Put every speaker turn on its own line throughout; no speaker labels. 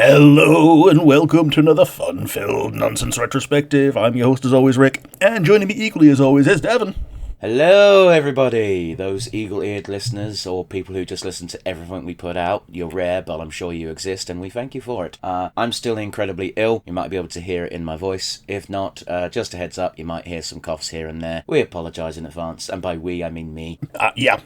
Hello and welcome to another fun-filled nonsense retrospective. I'm your host as always, Rick, and joining me equally as always is Devon.
Hello everybody, those eagle-eared listeners or people who just listen to everything we put out. You're rare, but I'm sure you exist and we thank you for it. I'm still incredibly ill. You might be able to hear it in my voice. If not, just a heads up, you might hear some coughs here and there. We apologise in advance, and by we I mean me.
Yeah.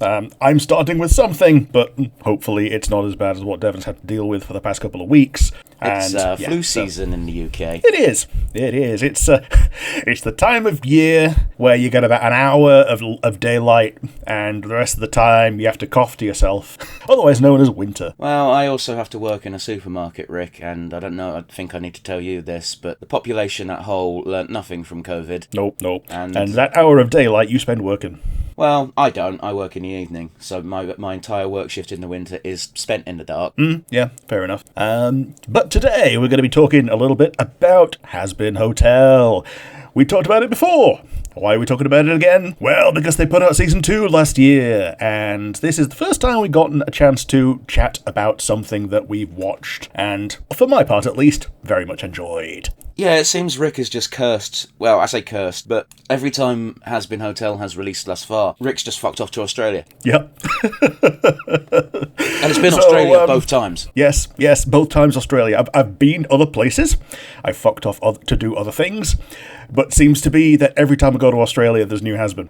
I'm starting with something, but hopefully it's not as bad as what Devon's had to deal with for the past couple of weeks.
It's flu season in the UK.
It is. It's the time of year where you get about an hour of daylight, and the rest of the time you have to cough to yourself, otherwise known as winter.
Well, I also have to work in a supermarket, Rick, and I don't know, I think I need to tell you this, but the population at whole learnt nothing from COVID.
Nope. And that hour of daylight you spend working.
Well, I don't. I work in the evening, so my entire work shift in the winter is spent in the dark.
Yeah, fair enough. But today we're going to be talking a little bit about Hazbin Hotel. We talked about it before. Why are we talking about it again? Well, because they put out Season 2 last year, and this is the first time we've gotten a chance to chat about something that we've watched, and, for my part at least, very much enjoyed.
Yeah, it seems Rick is just cursed. Well, I say cursed, but every time Hazbin Hotel has released thus far, Rick's just fucked off to Australia.
Yep.
And it's been Australia both times.
Yes, both times Australia. I've been other places. I've fucked off to do other things. But seems to be that every time I go to Australia, there's new Hazbin.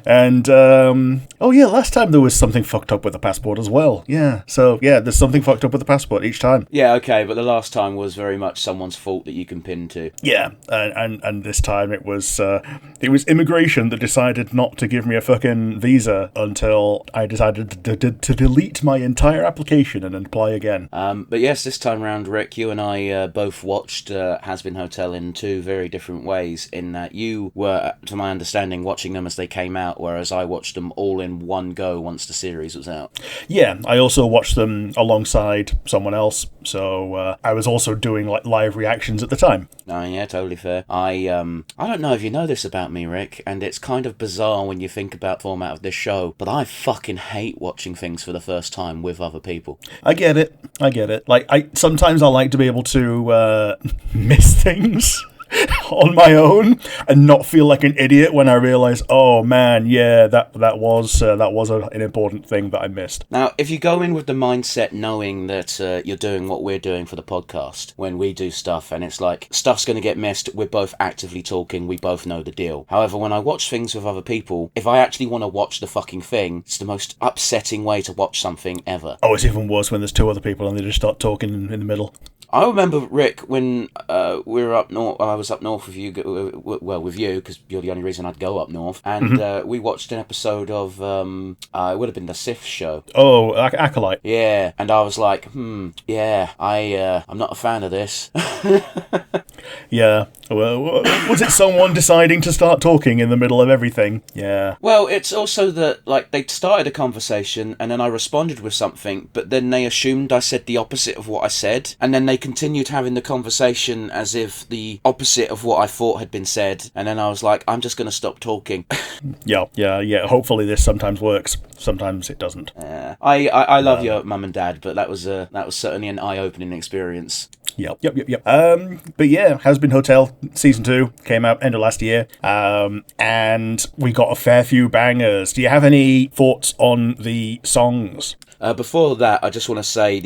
And, last time there was something fucked up with the passport as well. Yeah, so, there's something fucked up with the passport each time.
Yeah, okay, but the last time was very much someone's fault that you can pin to.
Yeah, and this time it was immigration that decided not to give me a fucking visa until I decided to delete my entire application and apply again.
But yes, this time round, Rick, you and I both watched Hazbin Hotel in two very different ways, in that you were, to my understanding, watching them as they came out, whereas I watched them all in one go once the series was out. Yeah,
I also watched them alongside someone else, so I was also doing like live reactions at the time.
Oh yeah, totally fair. I don't know if you know this about me, Rick, and it's kind of bizarre when you think about the format of this show, but I fucking hate watching things for the first time with other people.
I get it. Like, sometimes I like to be able to miss things on my own and not feel like an idiot when I realise, oh man, yeah, that was an important thing that I missed.
Now, if you go in with the mindset knowing that you're doing what we're doing for the podcast, when we do stuff and it's like, stuff's going to get missed, we're both actively talking, we both know the deal. However, when I watch things with other people, if I actually want to watch the fucking thing, it's the most upsetting way to watch something ever.
Oh, it's even worse when there's two other people and they just start talking in the middle.
I remember, Rick, when we were up north. I was up north with you. With you, because you're the only reason I'd go up north. And we watched an episode of it would have been the Sith show.
Oh, Acolyte.
Yeah, and I was like, I'm not a fan of this.
Yeah. Well, was it someone deciding to start talking in the middle of everything? Yeah.
Well, it's also that, like, they started a conversation and then I responded with something, but then they assumed I said the opposite of what I said, and then they continued having the conversation as if the opposite of what I thought had been said, and then I was like, I'm just going to stop talking.
Yeah. Hopefully this sometimes works. Sometimes it doesn't.
I love your mum and dad, but that was certainly an eye-opening experience.
Yep. But yeah, Hazbin Hotel Season 2 came out end of last year, and we got a fair few bangers. Do you have any thoughts on the songs?
Before that, I just want to say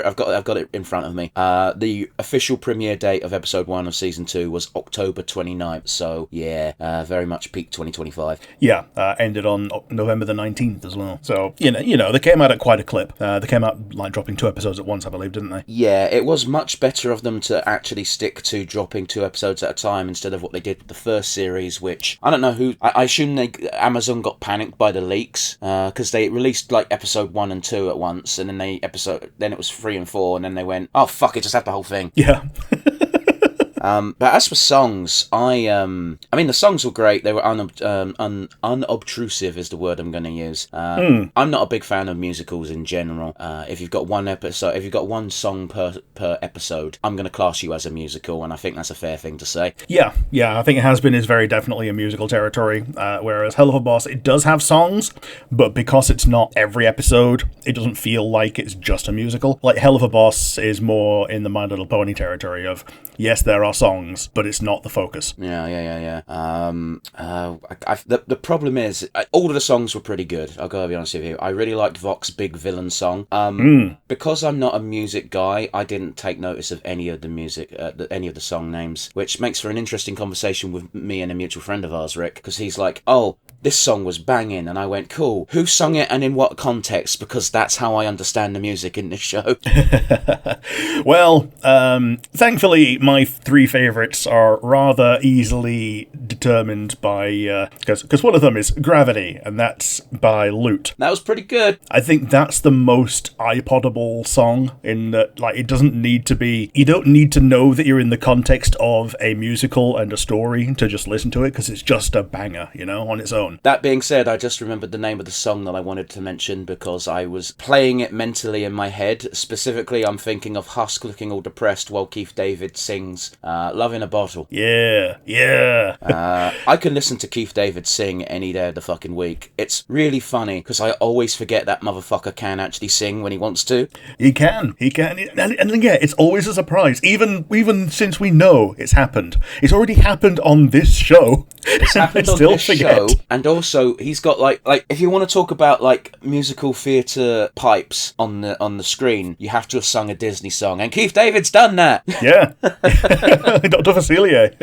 I've got it in front of me. The official premiere date of episode 1 of season 2 was October 29th. So yeah, very much peak 2025.
Yeah, ended on November the 19th as well. So you know, they came out at quite a clip. They came out like dropping 2 episodes at once, I believe, didn't they?
Yeah, it was much better of them to actually stick to dropping 2 episodes at a time instead of what they did with the first series, which I don't know who. I assume Amazon got panicked by the leaks because they released like episode 1 and 2 at once, and then it was 3 and 4, and then they went, oh fuck it, just have the whole thing.
Yeah.
But as for songs, I mean, the songs were great. They were unobtrusive is the word I'm going to use. I'm not a big fan of musicals in general. If you've got one song per episode, I'm going to class you as a musical, and I think that's a fair thing to say.
Yeah, I think Hazbin is very definitely a musical territory, whereas Hell of a Boss, it does have songs, but because it's not every episode, it doesn't feel like it's just a musical. Like, Hell of a Boss is more in the My Little Pony territory of, yes, there are songs, but it's not the focus.
Yeah. The problem is, all of the songs were pretty good, I'll go be honest with you. I really liked Vox's Big Villain song. Because I'm not a music guy, I didn't take notice of any of the music, any of the song names, which makes for an interesting conversation with me and a mutual friend of ours, Rick, because he's like, oh, this song was banging, and I went, cool, who sung it and in what context, because that's how I understand the music in this show.
Well, thankfully, my three favourites are rather easily determined by, because one of them is Gravity, and that's by Lute.
That was pretty good.
I think that's the most iPodable song, in that, like, it doesn't need to be, you don't need to know that you're in the context of a musical and a story to just listen to it, because it's just a banger, on its own.
That being said, I just remembered the name of the song that I wanted to mention because I was playing it mentally in my head. Specifically, I'm thinking of Husk looking all depressed while Keith David sings Love in a Bottle.
Yeah.
I can listen to Keith David sing any day of the fucking week. It's really funny because I always forget that motherfucker can actually sing when he wants to.
He can. And yeah, it's always a surprise. Even since we know it's happened. It's already happened on this show.
It's happened on this show. And also, he's got like if you want to talk about like musical theatre pipes on the screen, you have to have sung a Disney song, and Keith David's done that.
Yeah, Dr. Facilier,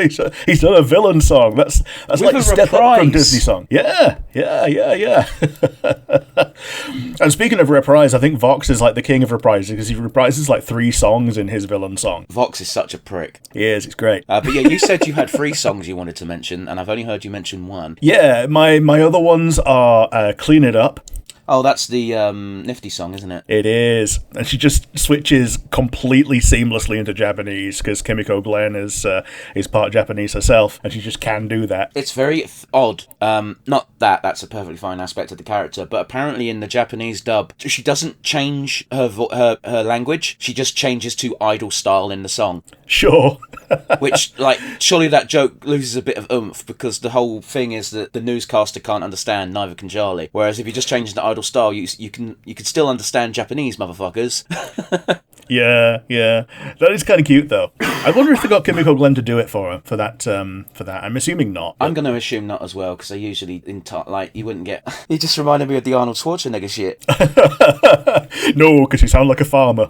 he's done a villain song. That's
with
like a step
reprise.
Up from Disney song. Yeah. And speaking of reprise, I think Vox is like the king of reprises because he reprises like 3 songs in his villain song.
Vox is such a prick.
He is. He's great.
But yeah, you said you had 3 songs you wanted to mention, and I've only heard you mention 1.
Yeah, my other ones are Clean It Up.
Oh, that's the Nifty song, isn't it?
It is. And she just switches completely seamlessly into Japanese because Kimiko Glenn is part Japanese herself, and she just can do that.
It's very odd. Not that's a perfectly fine aspect of the character, but apparently in the Japanese dub, she doesn't change her language. She just changes to idol style in the song.
Sure.
Which, like, surely that joke loses a bit of oomph because the whole thing is that the newscaster can't understand, neither can Charlie. Whereas if you just change the idol style, you can still understand Japanese, motherfuckers.
Yeah. That is kind of cute, though. I wonder if they got Kimiko Glenn to do it for her for that. I'm assuming not.
I'm going to assume not as well because they usually you wouldn't get. You just reminded me of the Arnold Schwarzenegger shit.
No, because you sound like a farmer.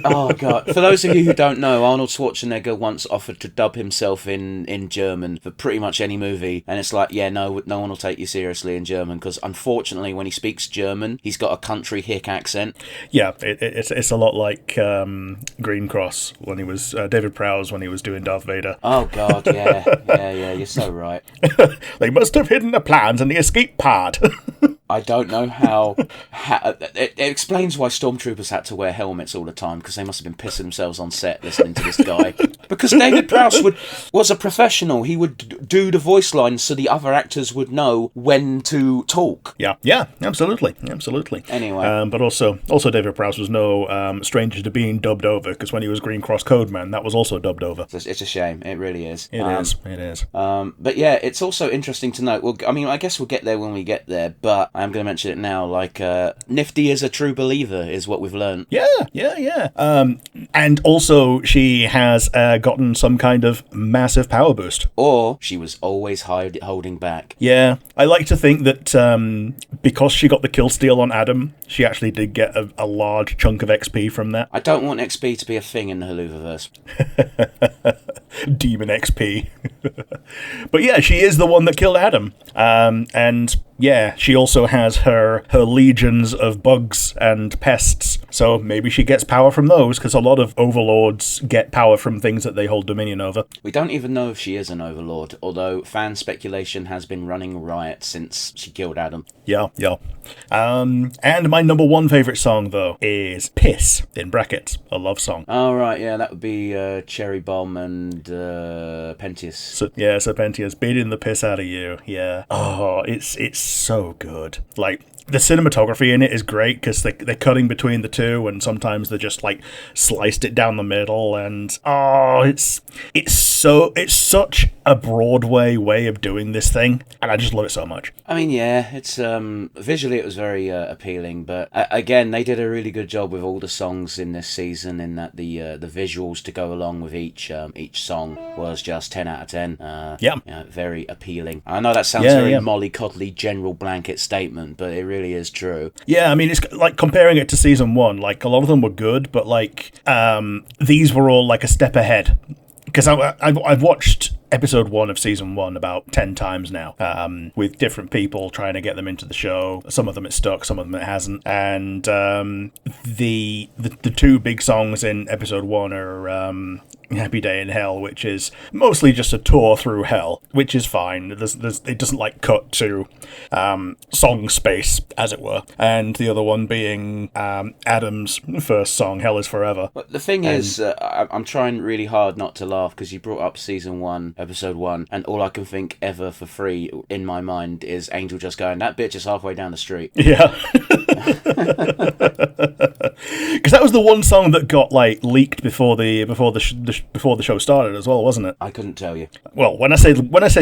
Oh god! For those of you who don't know, Arnold Schwarzenegger once offered to dub himself in German for pretty much any movie, and it's like, yeah, no one will take you seriously in German because unfortunately, when he speaks German, he's got a country hick accent.
Yeah, it's a lot like Green Cross when he was David Prowse when he was doing Darth Vader.
Oh god, yeah, you're so right.
They must have hidden the plans in the escape pod.
I don't know how it explains why stormtroopers had to wear helmets all the time because they must have been pissing themselves on set listening to this guy. Because David Prowse was a professional. He would do the voice lines so the other actors would know when to talk.
Yeah, absolutely.
Anyway,
but also David Prowse was no stranger to being dubbed over because when he was Green Cross Codeman, that was also dubbed over.
It's a shame. It really is.
It is.
But yeah, it's also interesting to note. Well, I mean, I guess we'll get there when we get there, but I'm going to mention it now. Like, Nifty is a true believer, is what we've learned.
Yeah. And also, she has gotten some kind of massive power boost.
Or she was always holding back.
Yeah, I like to think that because she got the kill steal on Adam, she actually did get a large chunk of XP from that.
I don't want XP to be a thing in the Haluvaverse.
Demon XP. But yeah, she is the one that killed Adam. And yeah, she also has her legions of bugs and pests. So maybe she gets power from those, because a lot of overlords get power from things that they hold dominion over.
We don't even know if she is an overlord, although fan speculation has been running riot since she killed Adam.
Yeah. And my number one favourite song, though, is Piss, in brackets, a love song.
Oh, right, yeah, that would be Cherry Bomb and Pentious.
So Pentious, beating the piss out of you, yeah. Oh, it's so good. Like, the cinematography in it is great, because they're cutting between the two, and sometimes they're just, like, sliced it down the middle, and, it's such a Broadway way of doing this thing, and I just love it so much.
I mean, yeah, it's, visually it was very appealing, but, again, they did a really good job with all the songs in this season, in that the visuals to go along with each song was just 10 out of 10. Very appealing. I know that sounds very mollycoddly general blanket statement, but it really is true.
Yeah, I mean, it's like comparing it to season one, like, a lot of them were good, but, like, these were all, like, a step ahead. Because I've watched episode 1 of season 1 about 10 times now, with different people trying to get them into the show. Some of them it stuck, some of them it hasn't. And the two big songs in episode 1 are Happy Day in Hell, which is mostly just a tour through hell, which is fine. It doesn't like cut to song space, as it were. And the other one being Adam's first song, Hell is Forever.
But the thing is, I'm trying really hard not to laugh, because you brought up season 1, episode 1, and all I can think ever for free in my mind is Angel just going, that bitch is halfway down the street.
Yeah. Because that was the one song that got, like, leaked before the show started as well, wasn't it?
I couldn't tell you.
Well, when I say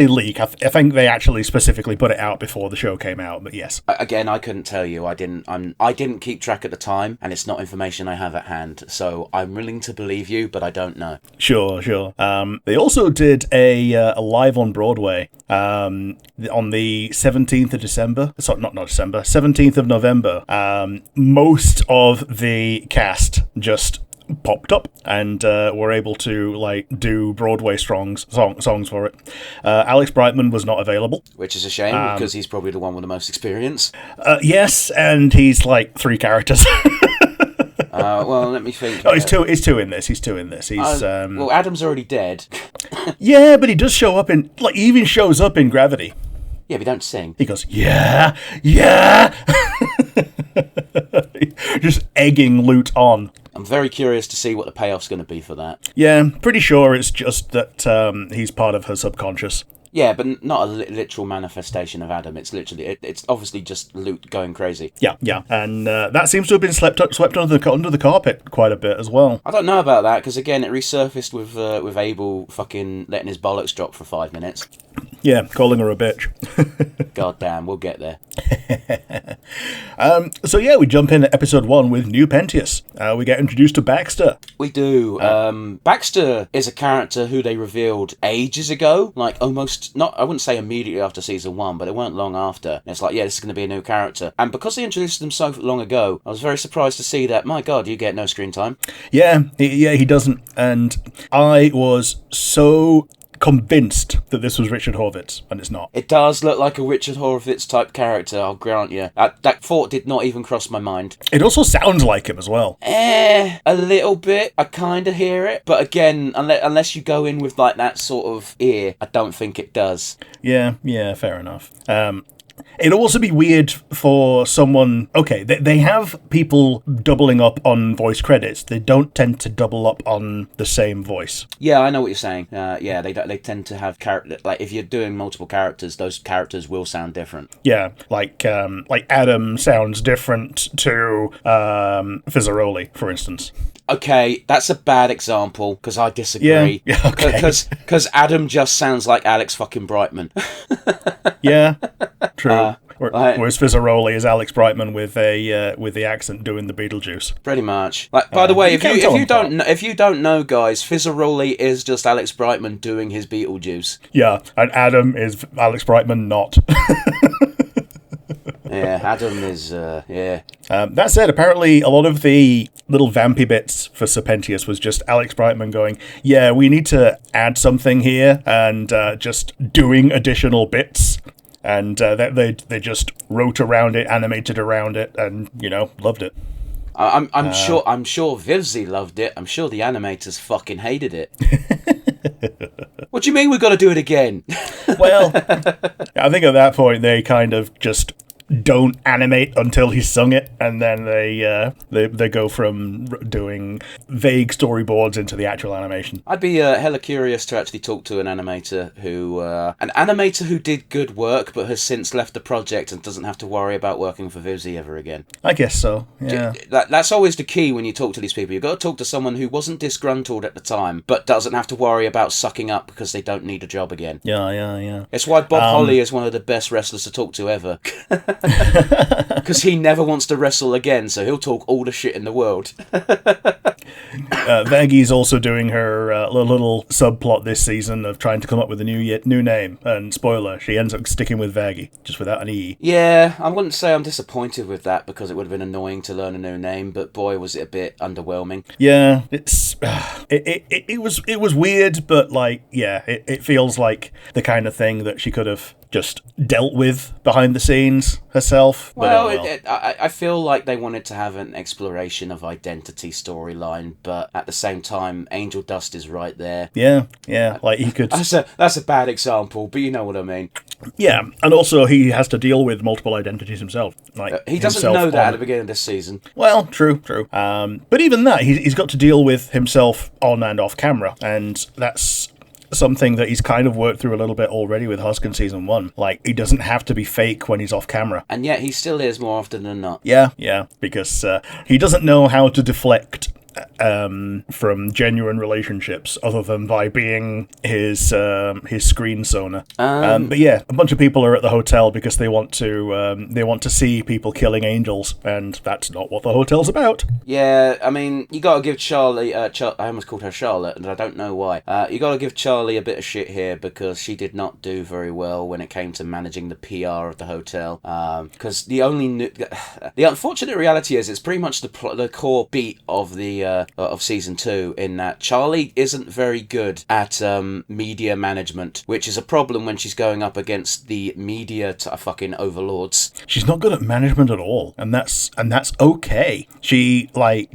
leak, I think they actually specifically put it out before the show came out. But yes.
Again, I couldn't tell you. I didn't keep track at the time, and it's not information I have at hand. So I'm willing to believe you, but I don't know. Sure.
They also did a live on Broadway on the 17th of December. Sorry, not December. 17th of November. Most of the cast just popped up and were able to, like, do Broadway songs for it. Alex Brightman was not available,
which is a shame, because he's probably the one with the most experience.
Yes, and he's like 3 characters.
Well, let me think.
Oh, he's two in this. He's
well, Adam's already dead.
Yeah, but he does show up in, like, he even shows up in Gravity.
Yeah, but he don't sing.
He goes, yeah. Just egging Lute on.
I'm very curious to see what the payoff's going to be for that.
Yeah, pretty sure it's just that he's part of her subconscious.
Yeah, but not a literal manifestation of Adam. It's literally, it's obviously just Lute going crazy.
Yeah, and that seems to have been swept under the carpet quite a bit as well.
I don't know about that, because again, it resurfaced with Abel fucking letting his bollocks drop for 5 minutes.
Yeah, calling her a bitch.
God damn, we'll get there.
So yeah, we jump in at episode 1 with New Pentious. We get introduced to Baxter.
We do. Baxter is a character who they revealed ages ago, like almost, not, I wouldn't say immediately after season 1, but it weren't long after. And it's like, yeah, this is going to be a new character. And because they introduced them so long ago, I was very surprised to see that, my God, you get no screen time.
Yeah, he doesn't. And I was so convinced that this was Richard Horvitz, and it's not.
It does look like a Richard Horvitz type character, I'll grant you. That thought did not even cross my mind.
It also sounds like him as well.
A little bit. I kind of hear it, but again, unless you go in with, like, that sort of ear, I don't think it does.
Yeah, fair enough. It'd also be weird for someone... Okay, they have people doubling up on voice credits. They don't tend to double up on the same voice.
Yeah, I know what you're saying. Yeah, they tend to have character... Like, if you're doing multiple characters, those characters will sound different.
Yeah, like Adam sounds different to Fizzaroli, for instance.
Okay, that's a bad example, because I disagree.
Yeah, okay.
Because Adam just sounds like Alex fucking Brightman.
Yeah, true. Whereas Fizzaroli is Alex Brightman with the accent doing the Beetlejuice.
Pretty much. Like, by the way, if you don't know, guys, Fizzaroli is just Alex Brightman doing his Beetlejuice.
Yeah, and Adam is Alex Brightman not.
Yeah, Adam is, yeah.
That said, apparently a lot of the little vampy bits for Serpentius was just Alex Brightman going, yeah, we need to add something here, and just doing additional bits. And they just wrote around it, animated around it, and, loved it.
I'm sure Vivzy loved it. I'm sure the animators fucking hated it. What do you mean we've got to do it again?
Well, I think at that point they kind of just don't animate until he's sung it, and then they go from doing vague storyboards into the actual animation.
I'd be hella curious to actually talk to an animator who did good work but has since left the project and doesn't have to worry about working for Vivzy ever again.
I guess so, yeah.
That's always the key when you talk to these people. You've got to talk to someone who wasn't disgruntled at the time but doesn't have to worry about sucking up because they don't need a job again.
Yeah.
It's why Bob Holly is one of the best wrestlers to talk to ever. Because he never wants to wrestle again, so he'll talk all the shit in the world.
Vaggy's also doing her little subplot this season of trying to come up with a new name, and spoiler, she ends up sticking with Vaggy, just without an E.
Yeah, I wouldn't say I'm disappointed with that, because it would have been annoying to learn a new name, but boy, was it a bit underwhelming.
Yeah, it was weird, but it feels like the kind of thing that she could have just dealt with behind the scenes herself.
I feel like they wanted to have an exploration of identity storyline, but at the same time, Angel Dust is right there.
Yeah, like he could...
That's a bad example, but you know what I mean.
Yeah, and also he has to deal with multiple identities himself.
He doesn't know that at the beginning of this season.
Well, true. But even that, he's got to deal with himself on and off camera, and that's something that he's kind of worked through a little bit already with Huskin Season 1. He doesn't have to be fake when he's off camera.
And yet he still is more often than not.
Yeah, because he doesn't know how to deflect from genuine relationships other than by being his screen sonar. But yeah, a bunch of people are at the hotel because they want to see people killing angels, and that's not what the hotel's about.
Yeah, I mean, you gotta give Charlie, I almost called her Charlotte, and I don't know why. You gotta give Charlie a bit of shit here, because she did not do very well when it came to managing the PR of the hotel. Because the unfortunate reality is it's pretty much the core beat of the of season 2, in that Charlie isn't very good at media management, which is a problem when she's going up against the media fucking overlords.
She's not good at management at all, and that's okay. She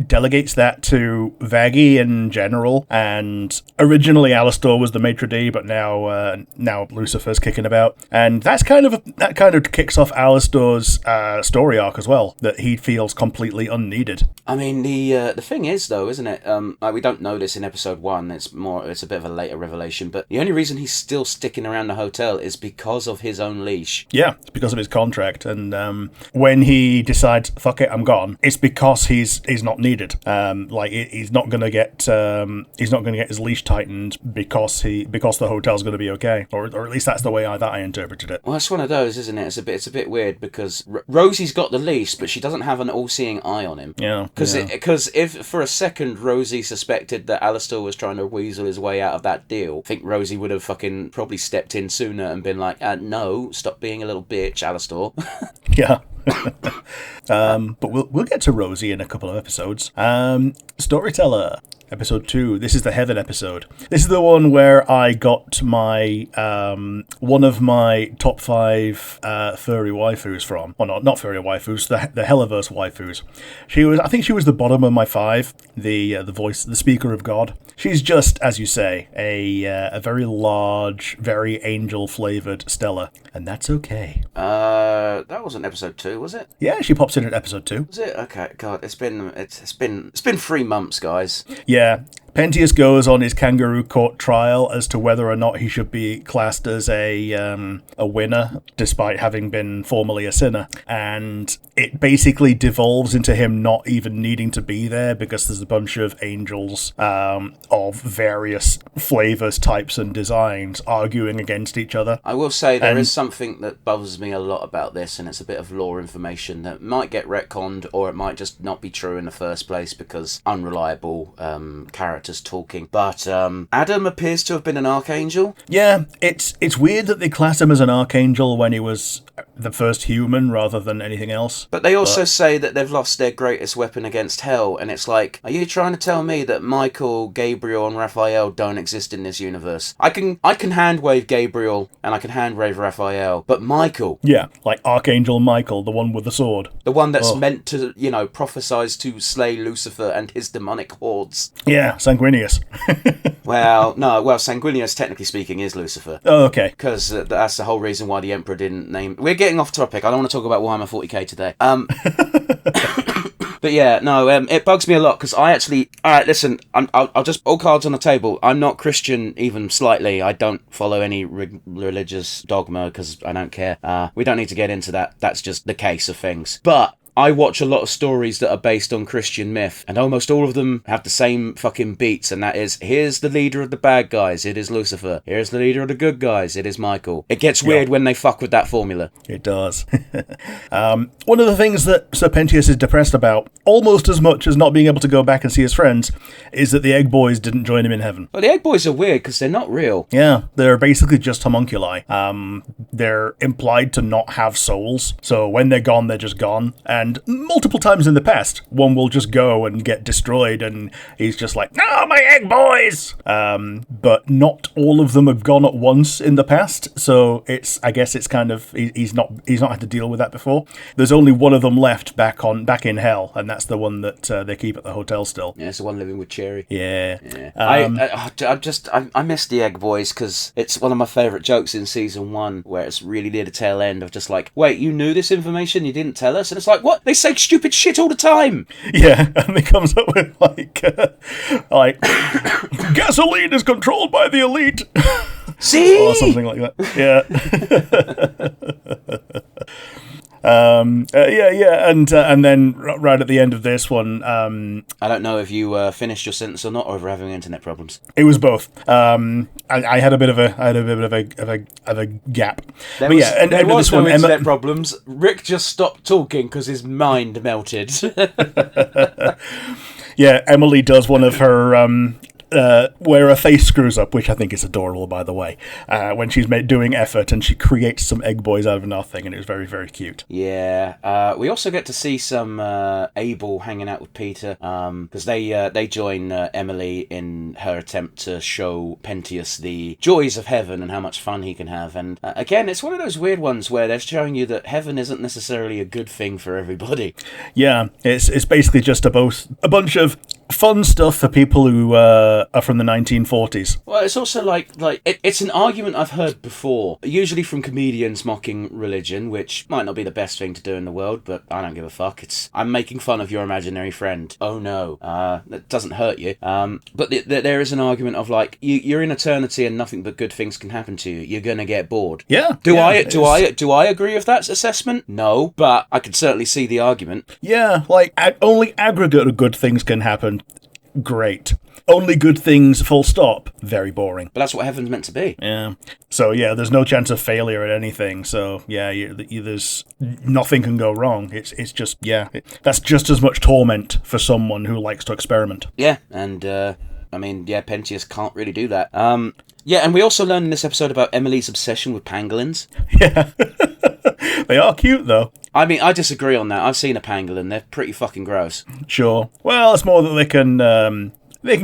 delegates that to Vaggy in general, and originally Alastor was the maitre d', but now Lucifer's kicking about, and that kind of kicks off Alastor's story arc as well, that he feels completely unneeded.
I mean, the thing is though, isn't it? We don't know this in episode 1. It's a bit of a later revelation, but the only reason he's still sticking around the hotel is because of his own leash. Yeah, it's
because of his contract, and when he decides, fuck it, I'm gone, it's because he's not needed. He's not gonna get his leash tightened because the hotel's gonna be okay, or at least that's the way that I interpreted it.
Well, it's one of those, isn't it? It's a bit weird because Rosie's got the leash, but she doesn't have an all-seeing eye on him.
Yeah.
Because if for a second Rosie suspected that Alastor was trying to weasel his way out of that deal, I think Rosie would have fucking probably stepped in sooner and been like, no, stop being a little bitch, Alastor.
Yeah. But we'll get to Rosie in a couple of episodes. Storyteller. Episode 2. This is the Heaven episode. This is the one where I got my one of my top 5 furry waifus from. Well, not furry waifus, the Helliverse waifus. I think she was the bottom of my 5. The voice, the speaker of God. She's just, as you say, a very large, very angel-flavored Stella, and that's okay.
That wasn't episode 2, was it?
Yeah, she pops in at episode 2.
Was it? Okay, God, it's been 3 months, guys.
Yeah. Pentius goes on his kangaroo court trial as to whether or not he should be classed as a winner, despite having been formerly a sinner. And it basically devolves into him not even needing to be there because there's a bunch of angels of various flavors, types, and designs arguing against each other.
I will say there is something that bothers me a lot about this, and it's a bit of lore information that might get retconned, or it might just not be true in the first place because unreliable characters talking. But Adam appears to have been an archangel.
Yeah, it's weird that they class him as an archangel when he was the first human rather than anything else.
But they also say that they've lost their greatest weapon against hell, and it's like, are you trying to tell me that Michael, Gabriel, and Raphael don't exist in this universe? I can hand wave Gabriel and I can hand wave Raphael, but Michael,
Yeah, like Archangel Michael, the one with the sword.
the one that's meant to, prophesize to slay Lucifer and his demonic hordes.
Yeah, Sanguinius.
Sanguinius, technically speaking, is Lucifer.
Oh, okay.
Because that's the whole reason why the Emperor didn't name... We're getting off topic. I don't want to talk about Warhammer 40k today. But yeah, no, it bugs me a lot because I actually... Alright, listen, I'll just... All cards on the table. I'm not Christian even slightly. I don't follow any religious dogma because I don't care. We don't need to get into that. That's just the case of things. But I watch a lot of stories that are based on Christian myth, and almost all of them have the same fucking beats, and that is, here's the leader of the bad guys, it is Lucifer. Here's the leader of the good guys, it is Michael. It gets weird when they fuck with that formula.
It does. One of the things that Serpentius is depressed about, almost as much as not being able to go back and see his friends, is that the Egg Boys didn't join him in heaven.
Well, the Egg Boys are weird because they're not real.
Yeah, they're basically just homunculi. They're implied to not have souls, so when they're gone, they're just gone. And multiple times in the past, one will just go and get destroyed, and he's just like, "No, my Egg Boys!" But not all of them have gone at once in the past, so I guess it's kind of he's not had to deal with that before. There's only one of them left back in hell, and that's the one that they keep at the hotel still.
Yeah, it's the one living with Cherry.
Yeah.
I miss the Egg Boys because it's one of my favourite jokes in season 1, where it's really near the tail end of just like, wait, you knew this information, you didn't tell us, and it's like, what? They say stupid shit all the time.
Yeah, and it comes up with like gasoline is controlled by the elite.
See?
Or something like that. Yeah. And then right at the end of this one,
I don't know if you finished your sentence or not, or if we're having internet problems.
It was both. I had a bit of a gap.
There was no internet problems. Rick just stopped talking because his mind melted.
Yeah, Emily does one of her where her face screws up, which I think is adorable, by the way, when she's doing effort and she creates some Egg Boys out of nothing, and it was very, very cute.
Yeah, we also get to see some Abel hanging out with Peter, because they join Emily in her attempt to show Pentius the joys of heaven and how much fun he can have. And again, it's one of those weird ones where they're showing you that heaven isn't necessarily a good thing for everybody.
Yeah, it's basically just a bunch of fun stuff for people who are from the 1940s.
Well, it's also it's an argument I've heard before, usually from comedians mocking religion, which might not be the best thing to do in the world, but I don't give a fuck. I'm making fun of your imaginary friend. Oh no, that doesn't hurt you. But there is an argument of like, you're in eternity and nothing but good things can happen to you. You're gonna get bored.
Yeah.
Do I agree with that assessment? No, but I could certainly see the argument.
Yeah, like only aggregate of good things can happen. Great. Only good things, full stop. Very boring.
But that's what heaven's meant to be.
Yeah. So, yeah, there's no chance of failure at anything. So, yeah, there's nothing can go wrong. It's just, yeah, that's just as much torment for someone who likes to experiment.
Yeah, and, Pentius can't really do that. Yeah, and we also learned in this episode about Emily's obsession with pangolins.
Yeah. They are cute, though.
I mean, I disagree on that. I've seen a pangolin. They're pretty fucking gross.
Sure. Well, it's more that they can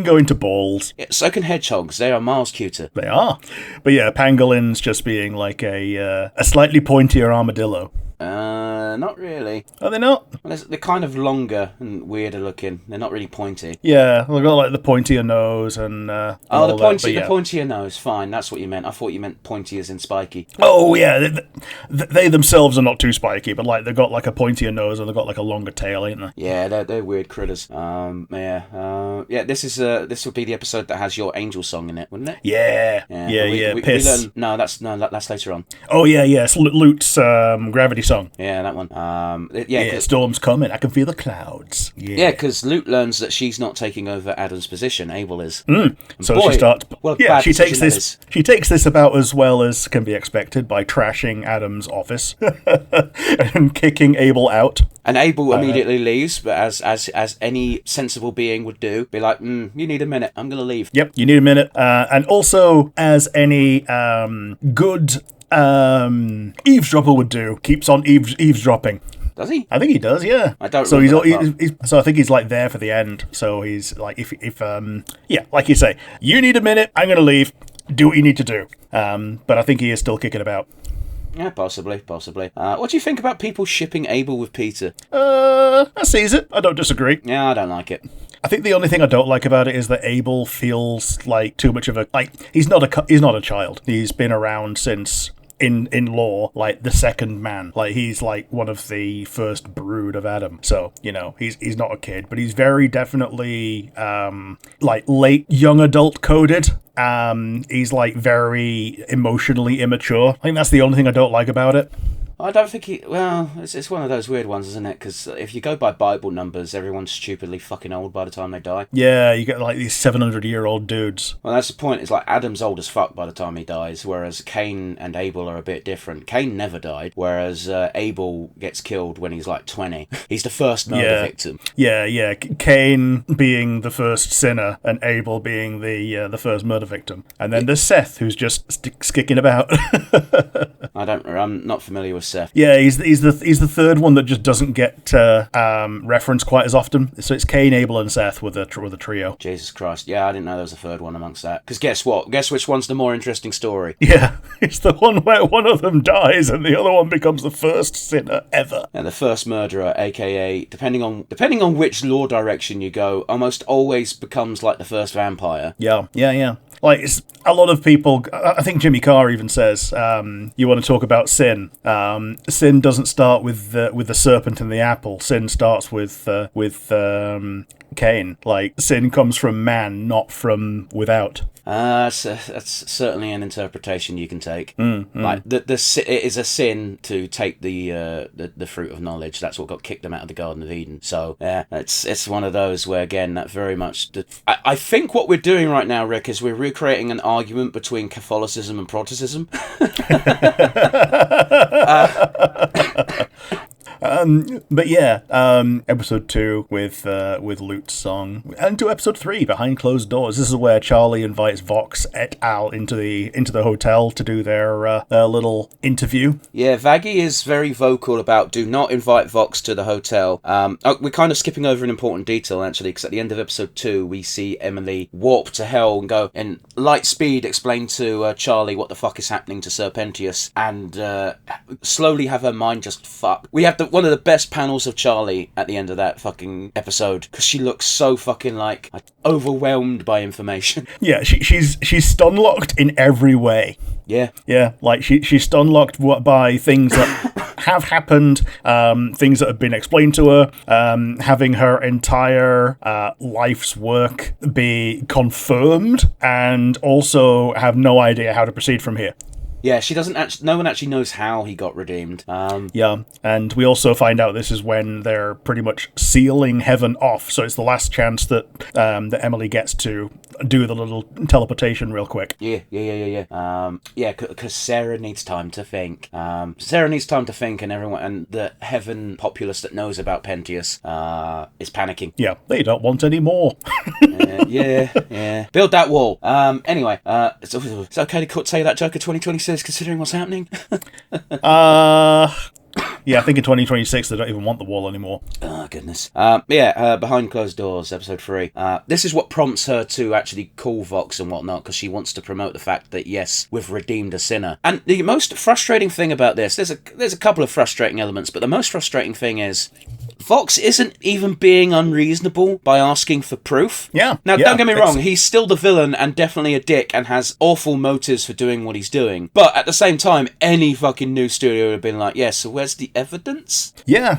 go into balls.
Yeah, so can hedgehogs. They are miles cuter.
They are. But yeah, pangolins just being like a slightly pointier armadillo.
Not really.
Are they not?
Well, they're kind of longer and weirder looking. They're not really pointy.
Yeah, they've got like the pointier nose and
the pointier nose. Fine, that's what you meant. I thought you meant pointy as in spiky.
Oh yeah, they themselves are not too spiky, but like they've got like a pointier nose and they've got like a longer tail, ain't they?
Yeah, they're weird critters. This would be the episode that has your angel song in it, wouldn't it?
Yeah. Piss.
That's later on.
Oh yeah, it's Lute's gravity song.
Yeah, that one.
Storm's coming. I can feel the clouds.
Yeah, because Lute learns that she's not taking over Adam's position. Abel is.
So she starts. She takes this. She takes this about as well as can be expected by trashing Adam's office and kicking Abel out.
And Abel immediately leaves, but as any sensible being would do, be like, you need a minute. I'm going to leave.
Yep, you need a minute. And also, as any good eavesdropper would do. Keeps on eavesdropping.
Does he?
I think he does, yeah.
I don't.
So
he's
so I think he's like there for the end. So he's like, if yeah, like you say, you need a minute. I'm gonna leave. Do what you need to do. But I think he is still kicking about.
Yeah, possibly. What do you think about people shipping Abel with Peter?
I sees it. I don't disagree.
Yeah, I don't like it.
I think the only thing I don't like about it is that Abel feels like too much of a he's not a child. He's been around since in lore like the second man. Like he's like one of the first brood of Adam. So, you know, he's not a kid, but he's very definitely like late young adult coded. He's like very emotionally immature. I think that's the only thing I don't like about it.
I don't think it's one of those weird ones, isn't it? Because if you go by Bible numbers, everyone's stupidly fucking old by the time they die.
Yeah, you get like these 700-year-old dudes.
Well, that's the point. It's like Adam's old as fuck by the time he dies, whereas Cain and Abel are a bit different. Cain never died, whereas Abel gets killed when he's like 20. He's the first murder victim.
Yeah. Cain being the first sinner and Abel being the first murder victim. And then there's Seth, who's just skicking about.
I'm not familiar with Seth.
Yeah, he's the third one that just doesn't get referenced quite as often. So it's Cain, Abel, and Seth with a trio.
Jesus Christ! Yeah, I didn't know there was a third one amongst that. Because guess what? Guess which one's the more interesting story?
Yeah, it's the one where one of them dies and the other one becomes the first sinner ever.
And the first murderer, aka depending on which lore direction you go, almost always becomes like the first vampire.
Yeah. Like, it's a lot of people, I think Jimmy Carr even says, you want to talk about sin. Sin doesn't start with the serpent and the apple. Sin starts with Cain. Like, sin comes from man, not from without.
That's certainly an interpretation you can take. Like it is a sin to take the fruit of knowledge. That's what got kicked them out of the Garden of Eden. So yeah, it's one of those where again that very much. I think what we're doing right now, Rick, is we're recreating an argument between Catholicism and Protestantism.
But yeah, episode 2 with Lute's song, and to episode 3, Behind Closed Doors. This is where Charlie invites Vox et al. into the hotel to do their little interview.
Yeah, Vaggie is very vocal about do not invite Vox to the hotel. We're kind of skipping over an important detail actually, because at the end of episode 2 we see Emily warp to hell and go in light speed explain to Charlie what the fuck is happening to Serpentius, and slowly have her mind just fuck. We have one of the best panels of Charlie at the end of that fucking episode, because she looks so fucking like overwhelmed by information.
Yeah, she's stun locked in every way. Yeah, like she's stun locked by things that have happened, things that have been explained to her, having her entire life's work be confirmed, and also have no idea how to proceed from here.
Yeah, she doesn't. No one actually knows how he got redeemed.
Yeah, and we also find out this is when they're pretty much sealing heaven off. So it's the last chance that Emily gets to do the little teleportation real quick.
Yeah. Yeah, because Sarah needs time to think. And everyone and the heaven populace that knows about Pentius is panicking.
Yeah, they don't want any more.
Yeah. Build that wall. Anyway, it's okay to say that joke of 2026 considering what's happening.
Yeah, I think in 2026 they don't even want the wall anymore.
Oh, goodness. Behind Closed Doors, episode 3. This is what prompts her to actually call Vox and whatnot, because she wants to promote the fact that, yes, we've redeemed a sinner. And the most frustrating thing about this, there's a couple of frustrating elements, but the most frustrating thing is Vox isn't even being unreasonable by asking for proof.
Yeah.
Now, don't get me wrong, he's still the villain and definitely a dick and has awful motives for doing what he's doing. But at the same time, any fucking news studio would have been like, yeah, so where's the evidence?
Yeah.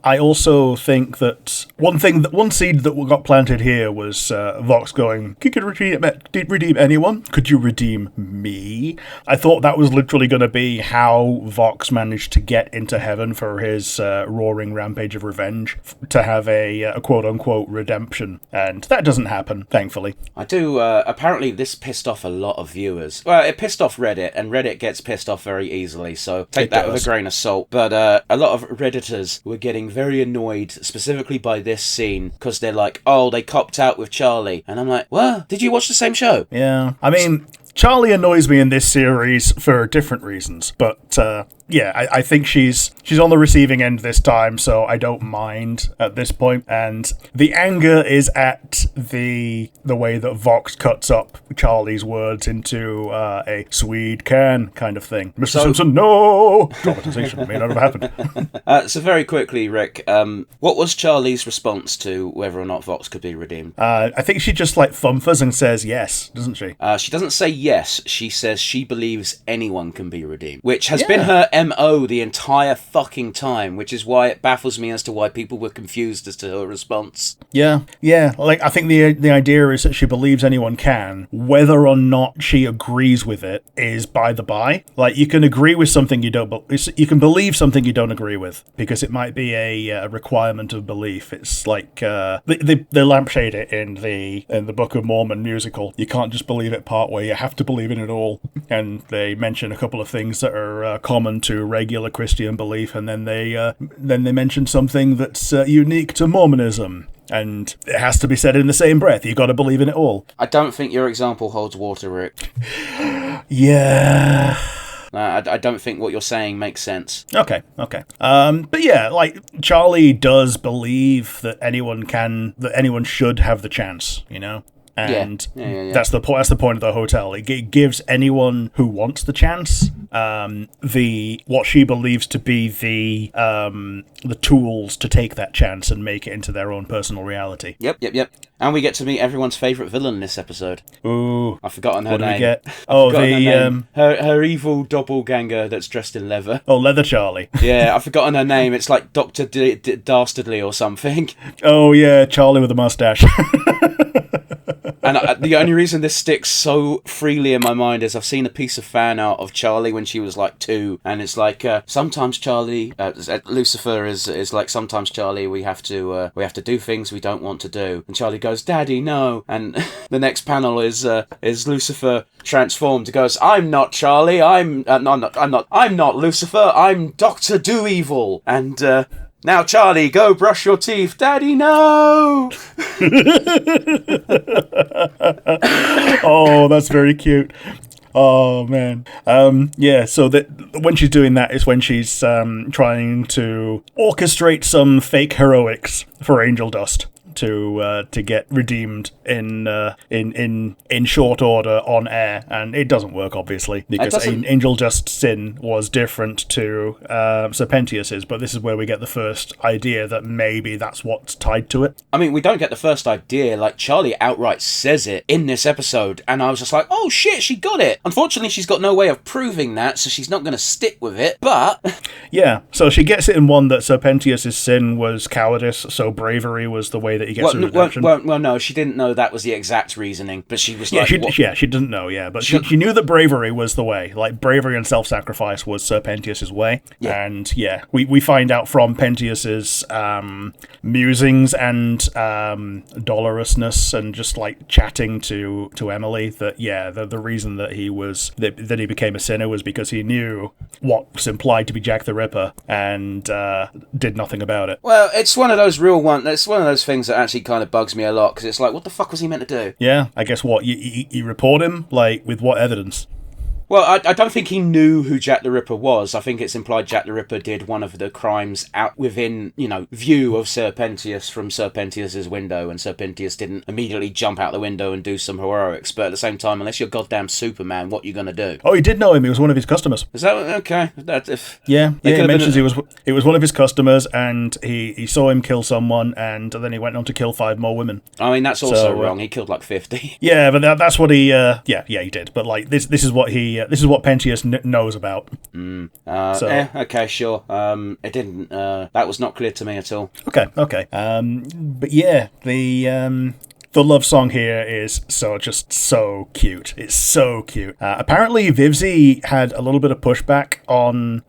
I also think that one seed that got planted here was Vox going, "You could redeem anyone. Could you redeem me?" I thought that was literally going to be how Vox managed to get into heaven for his roaring rampage of revenge, to have a quote-unquote redemption. And that doesn't happen, thankfully.
I do. Apparently this pissed off a lot of viewers. Well, it pissed off Reddit, and Reddit gets pissed off very easily, so take that with a grain of salt. But a lot of Redditors were getting very annoyed specifically by this scene, because they're like, oh, they copped out with Charlie, and I'm like, what? Did you watch the same show?
Yeah, I mean, Charlie annoys me in this series for different reasons, but I think she's on the receiving end this time, so I don't mind at this point. And the anger is at the way that Vox cuts up Charlie's words into a sweet can kind of thing. Mr. Simpson, no! Dramatization may not have happened.
So very quickly, Rick, what was Charlie's response to whether or not Vox could be redeemed?
I think she just thumphers and says yes, doesn't she?
She doesn't say yes. She says she believes anyone can be redeemed, which has been her MO the entire fucking time, which is why it baffles me as to why people were confused as to her response.
Yeah. I think the idea is that she believes anyone can. Whether or not she agrees with it is by the by. You can agree with something you you can believe something you don't agree with, because it might be a requirement of belief. It's like they lampshade it in the Book of Mormon musical. You can't just believe it part way. You have to believe in it all. And they mention a couple of things that are common to regular Christian belief, and then they mention something that's unique to Mormonism. And it has to be said in the same breath. You've got to believe in it all.
I don't think your example holds water, Rick.
Yeah.
I don't think what you're saying makes sense.
Okay. But yeah, Charlie does believe that anyone should have the chance, And that's the point. That's the point of the hotel. It gives anyone who wants the chance what she believes to be the tools to take that chance and make it into their own personal reality.
Yep. And we get to meet everyone's favourite villain in this episode.
Ooh,
I've forgotten her name.
What do we get?
Her evil doppelganger that's dressed in leather.
Oh, Leather Charlie.
Yeah, I've forgotten her name. It's like Dr. Dastardly or something.
Oh yeah, Charlie with a mustache.
And the only reason this sticks so freely in my mind is I've seen a piece of fan art of Charlie when she was 2, and it's sometimes Charlie, Lucifer is like, sometimes Charlie, we have to do things we don't want to do, and Charlie goes, "Daddy, no," and the next panel is Lucifer transformed. He goes, "I'm not Charlie, I'm not Lucifer, I'm Dr. Do Evil," and "Now, Charlie, go brush your teeth." "Daddy, no!"
Oh, that's very cute. Oh, man. So when she's doing that is when she's trying to orchestrate some fake heroics for Angel Dust to get redeemed in short order on air, and it doesn't work, obviously, because Angel Dust's sin was different to Serpentius's, but this is where we get the first idea that maybe that's what's tied to it.
I mean, we don't get the first idea. Charlie outright says it in this episode, and I was just like, oh shit, she got it. Unfortunately, she's got no way of proving that, so she's not going to stick with it, but...
Yeah, so she gets it in one that Serpentius's sin was cowardice, so bravery was the way that he gets redemption.
Well, no, she didn't know that was the exact reasoning, but she was
she didn't know, but she knew that bravery was the way. Bravery and self-sacrifice was Serpentius's way. Yeah. And we find out from Pentius's musings and dolorousness and just chatting to Emily that the reason that he became a sinner was because he knew what was implied to be Jack the Ripper and did nothing about it.
Well, it's one of those it's one of those things that actually kind of bugs me a lot, because it's like, what the fuck was he meant to do?
Yeah, I guess what, you report him? With what evidence?
Well, I don't think he knew who Jack the Ripper was. I think it's implied Jack the Ripper did one of the crimes out within, view of Serpentius from Serpentius's window, and Serpentius didn't immediately jump out the window and do some heroics. But at the same time, unless you're goddamn Superman, what are you going to do?
Oh, he did know him. He was one of his customers.
Is that okay?
He mentions it was one of his customers, and he saw him kill someone, and then he went on to kill 5 more women.
I mean, that's also wrong. He killed 50.
Yeah, but that's what he. He did. But this is what he. This is what Pentius knows about.
Okay, sure. It didn't. That was not clear to me at all.
Okay. But yeah, the love song here is so cute. It's so cute. Apparently, Vivzy had a little bit of pushback on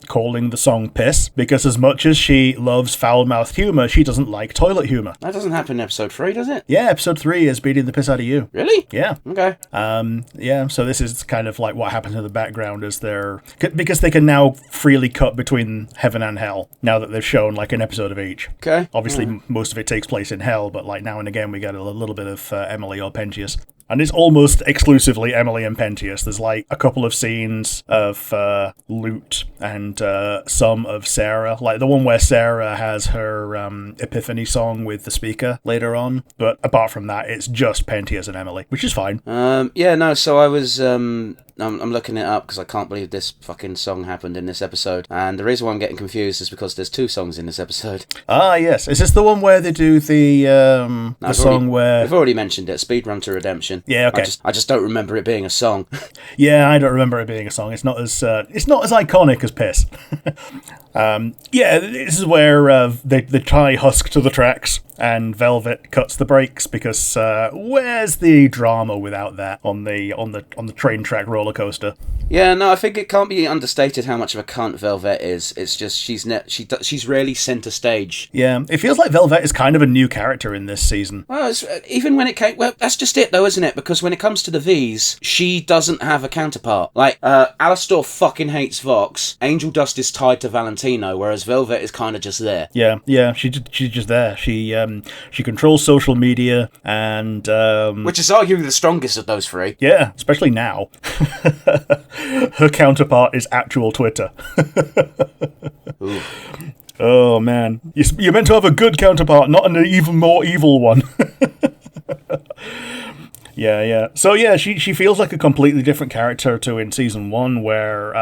calling the song piss, because as much as she loves foul-mouthed humour, she doesn't like toilet humour.
That doesn't happen in episode 3, does it?
Yeah, episode 3 is beating the piss out of you.
Really?
Yeah.
Okay.
So this is kind of what happens in the background as because they can now freely cut between heaven and hell, now that they've shown an episode of each.
Okay.
Obviously, most of it takes place in hell, but now and again we get a little bit of Emily or Pentius. And it's almost exclusively Emily and Pentius. There's like a couple of scenes of Lute and some of Sarah, like the one where Sarah has her Epiphany song with the speaker later on. But apart from that, it's just Pentius and Emily, which is fine.
So I was... I'm looking it up because I can't believe this fucking song happened in this episode. And the reason why I'm getting confused is because there's 2 songs in this episode.
Ah, yes. Is this the one where they do the song where...
We've already mentioned it, Speedrun to Redemption.
Yeah, okay.
I just don't remember it being a song.
Yeah, I don't remember it being a song. It's not as iconic as Piss. This is where they tie Husk to the tracks and Velvet cuts the brakes because where's the drama without that on the train track roller coaster?
Yeah, no, I think it can't be understated how much of a cunt Velvet is. It's just she's rarely centre stage.
Yeah, it feels like Velvet is kind of a new character in this season.
Well, even when it came... Well, that's just it, though, isn't it? Because when it comes to the Vs, she doesn't have a counterpart. Like, Alastor fucking hates Vox. Angel Dust is tied to Valentino, whereas Velvet is kind of just there.
Yeah, she's just there. She controls social media and...
Which is arguably the strongest of those 3.
Yeah, especially now. Her counterpart is actual Twitter.
Ooh.
Oh, man. You're meant to have a good counterpart, not an even more evil one. Yeah. So, yeah, she feels like a completely different character to in Season 1, where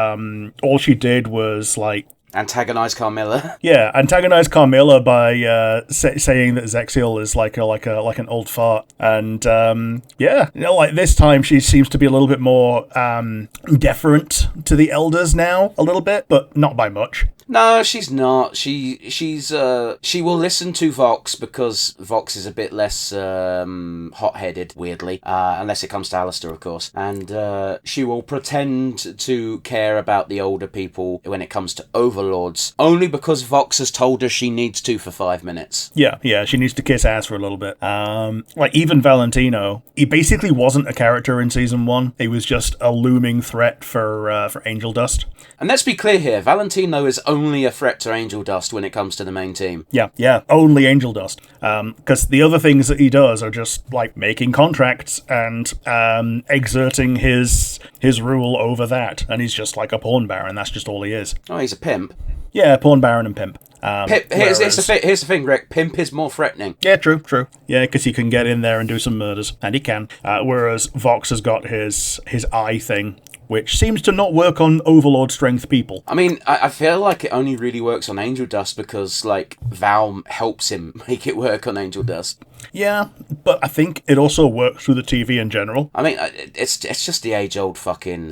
all she did was, like...
Antagonize Carmilla.
Yeah, antagonize Carmilla by saying that Zexiel is like an old fart, and like this time she seems to be a little bit more deferent to the elders now, a little bit, but not by much.
No, she's not. She will listen to Vox because Vox is a bit less hot-headed, weirdly, unless it comes to Alastor, of course. And she will pretend to care about the older people when it comes to overlords, only because Vox has told her she needs to for 5 minutes.
Yeah, she needs to kiss ass for a little bit. Like even Valentino, he basically wasn't a character in Season 1. He was just a looming threat for Angel Dust.
And let's be clear here, Valentino is only a threat to Angel Dust when it comes to the main team.
Yeah, only Angel Dust. Because the other things that he does are just like making contracts and exerting his rule over that. And he's just like a pawn baron. That's just all he is.
Oh, he's a pimp.
Yeah, pawn baron and pimp.
Here's the thing, Rick. Pimp is more threatening.
Yeah, true. Yeah, because he can get in there and do some murders. And he can. Whereas Vox has got his eye thing, which seems to not work on Overlord strength people.
I mean, I feel like it only really works on Angel Dust because, like, Val helps him make it work on Angel Dust.
Yeah, but I think it also works through the TV in general.
I mean, it's just the age-old fucking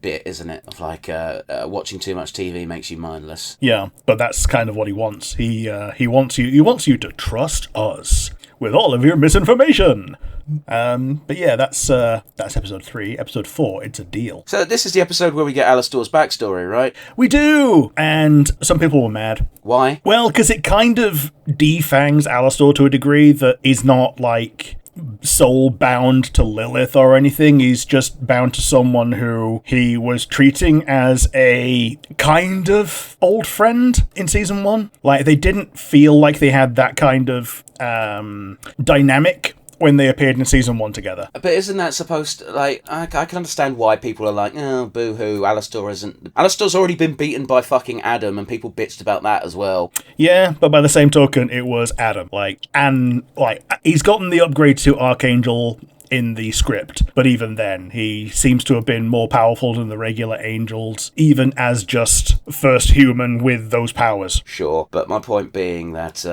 bit, isn't it? Of, like, watching too much TV makes you mindless.
Yeah, but that's kind of what he wants. He wants you to trust us with all of your misinformation. But yeah, that's episode 3. Episode 4, it's a deal.
So this is the episode where we get Alastor's backstory, right?
We do! And some people were mad.
Why?
Well, because it kind of defangs Alastor to a degree that he's not, like, soul bound to Lilith or anything. He's just bound to someone who he was treating as a kind of old friend in Season 1. Like, they didn't feel like they had that kind of dynamic when they appeared in Season 1 together.
But isn't that supposed to, like, I can understand why people are like, oh, boo-hoo, Alastor's already been beaten by fucking Adam, and people bitched about that as well.
Yeah, but by the same token, it was Adam. He's gotten the upgrade to Archangel in the script, but even then, he seems to have been more powerful than the regular angels, even as just first human with those powers.
Sure, but my point being that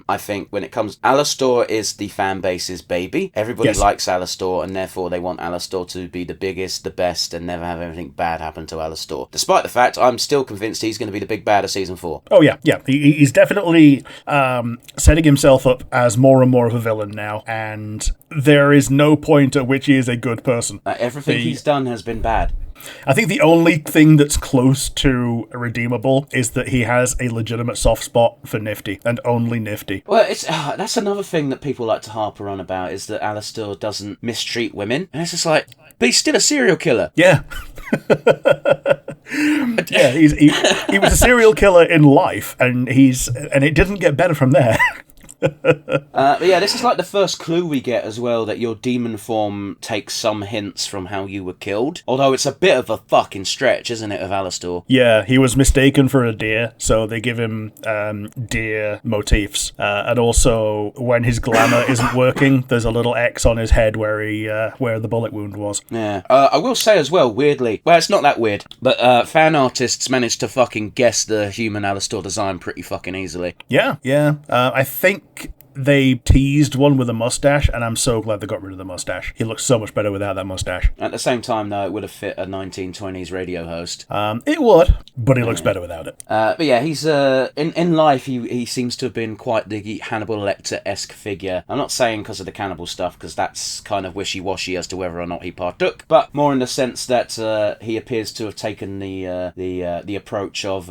I think when it comes... Alastor is the fan base's baby. Everybody likes Alastor, and therefore they want Alastor to be the biggest, the best, and never have anything bad happen to Alastor. Despite the fact, I'm still convinced he's going to be the big bad of Season 4.
Oh, yeah. He's definitely setting himself up as more and more of a villain now, and there is no point at which he is a good person.
Everything he's done has been bad.
I think the only thing that's close to redeemable is that he has a legitimate soft spot for Nifty, and only Nifty.
Well, it's that's another thing that people like to harper on about, is that Alastor doesn't mistreat women. And it's just like, but he's still a serial killer.
Yeah. Yeah, he was a serial killer in life, and it didn't get better from there.
But yeah, this is like the first clue we get as well that your demon form takes some hints from how you were killed. Although it's a bit of a fucking stretch, isn't it, of Alastor?
Yeah, he was mistaken for a deer, so they give him deer motifs. And also, when his glamour isn't working, there's a little X on his head where the bullet wound was.
Yeah. I will say as well, weirdly, well, it's not that weird, but fan artists managed to fucking guess the human Alastor design pretty fucking easily.
Yeah. I think they teased one with a mustache, and I'm so glad they got rid of the mustache. He looks so much better without that mustache.
At the same time, though, it would have fit a 1920s radio host.
It would, but he looks better without it.
But yeah, he's in life. He seems to have been quite the Hannibal Lecter-esque figure. I'm not saying because of the cannibal stuff, because that's kind of wishy-washy as to whether or not he partook, but more in the sense that he appears to have taken the approach of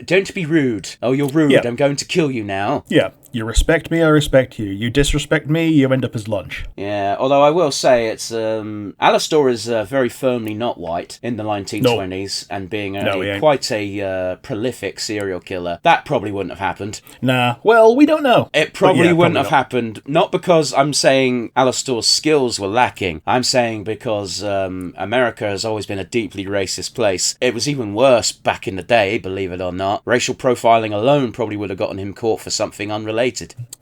don't be rude. Oh, you're rude. Yeah. I'm going to kill you now.
Yeah. You respect me, I respect you. You disrespect me, you end up as lunch.
Yeah, although I will say it's Alastor is very firmly not white in the 1920s, and being quite a prolific serial killer. That probably wouldn't have happened.
Nah, well, we don't know.
It probably wouldn't have happened, not because I'm saying Alastor's skills were lacking. I'm saying because America has always been a deeply racist place. It was even worse back in the day, believe it or not. Racial profiling alone probably would have gotten him caught for something unrelated.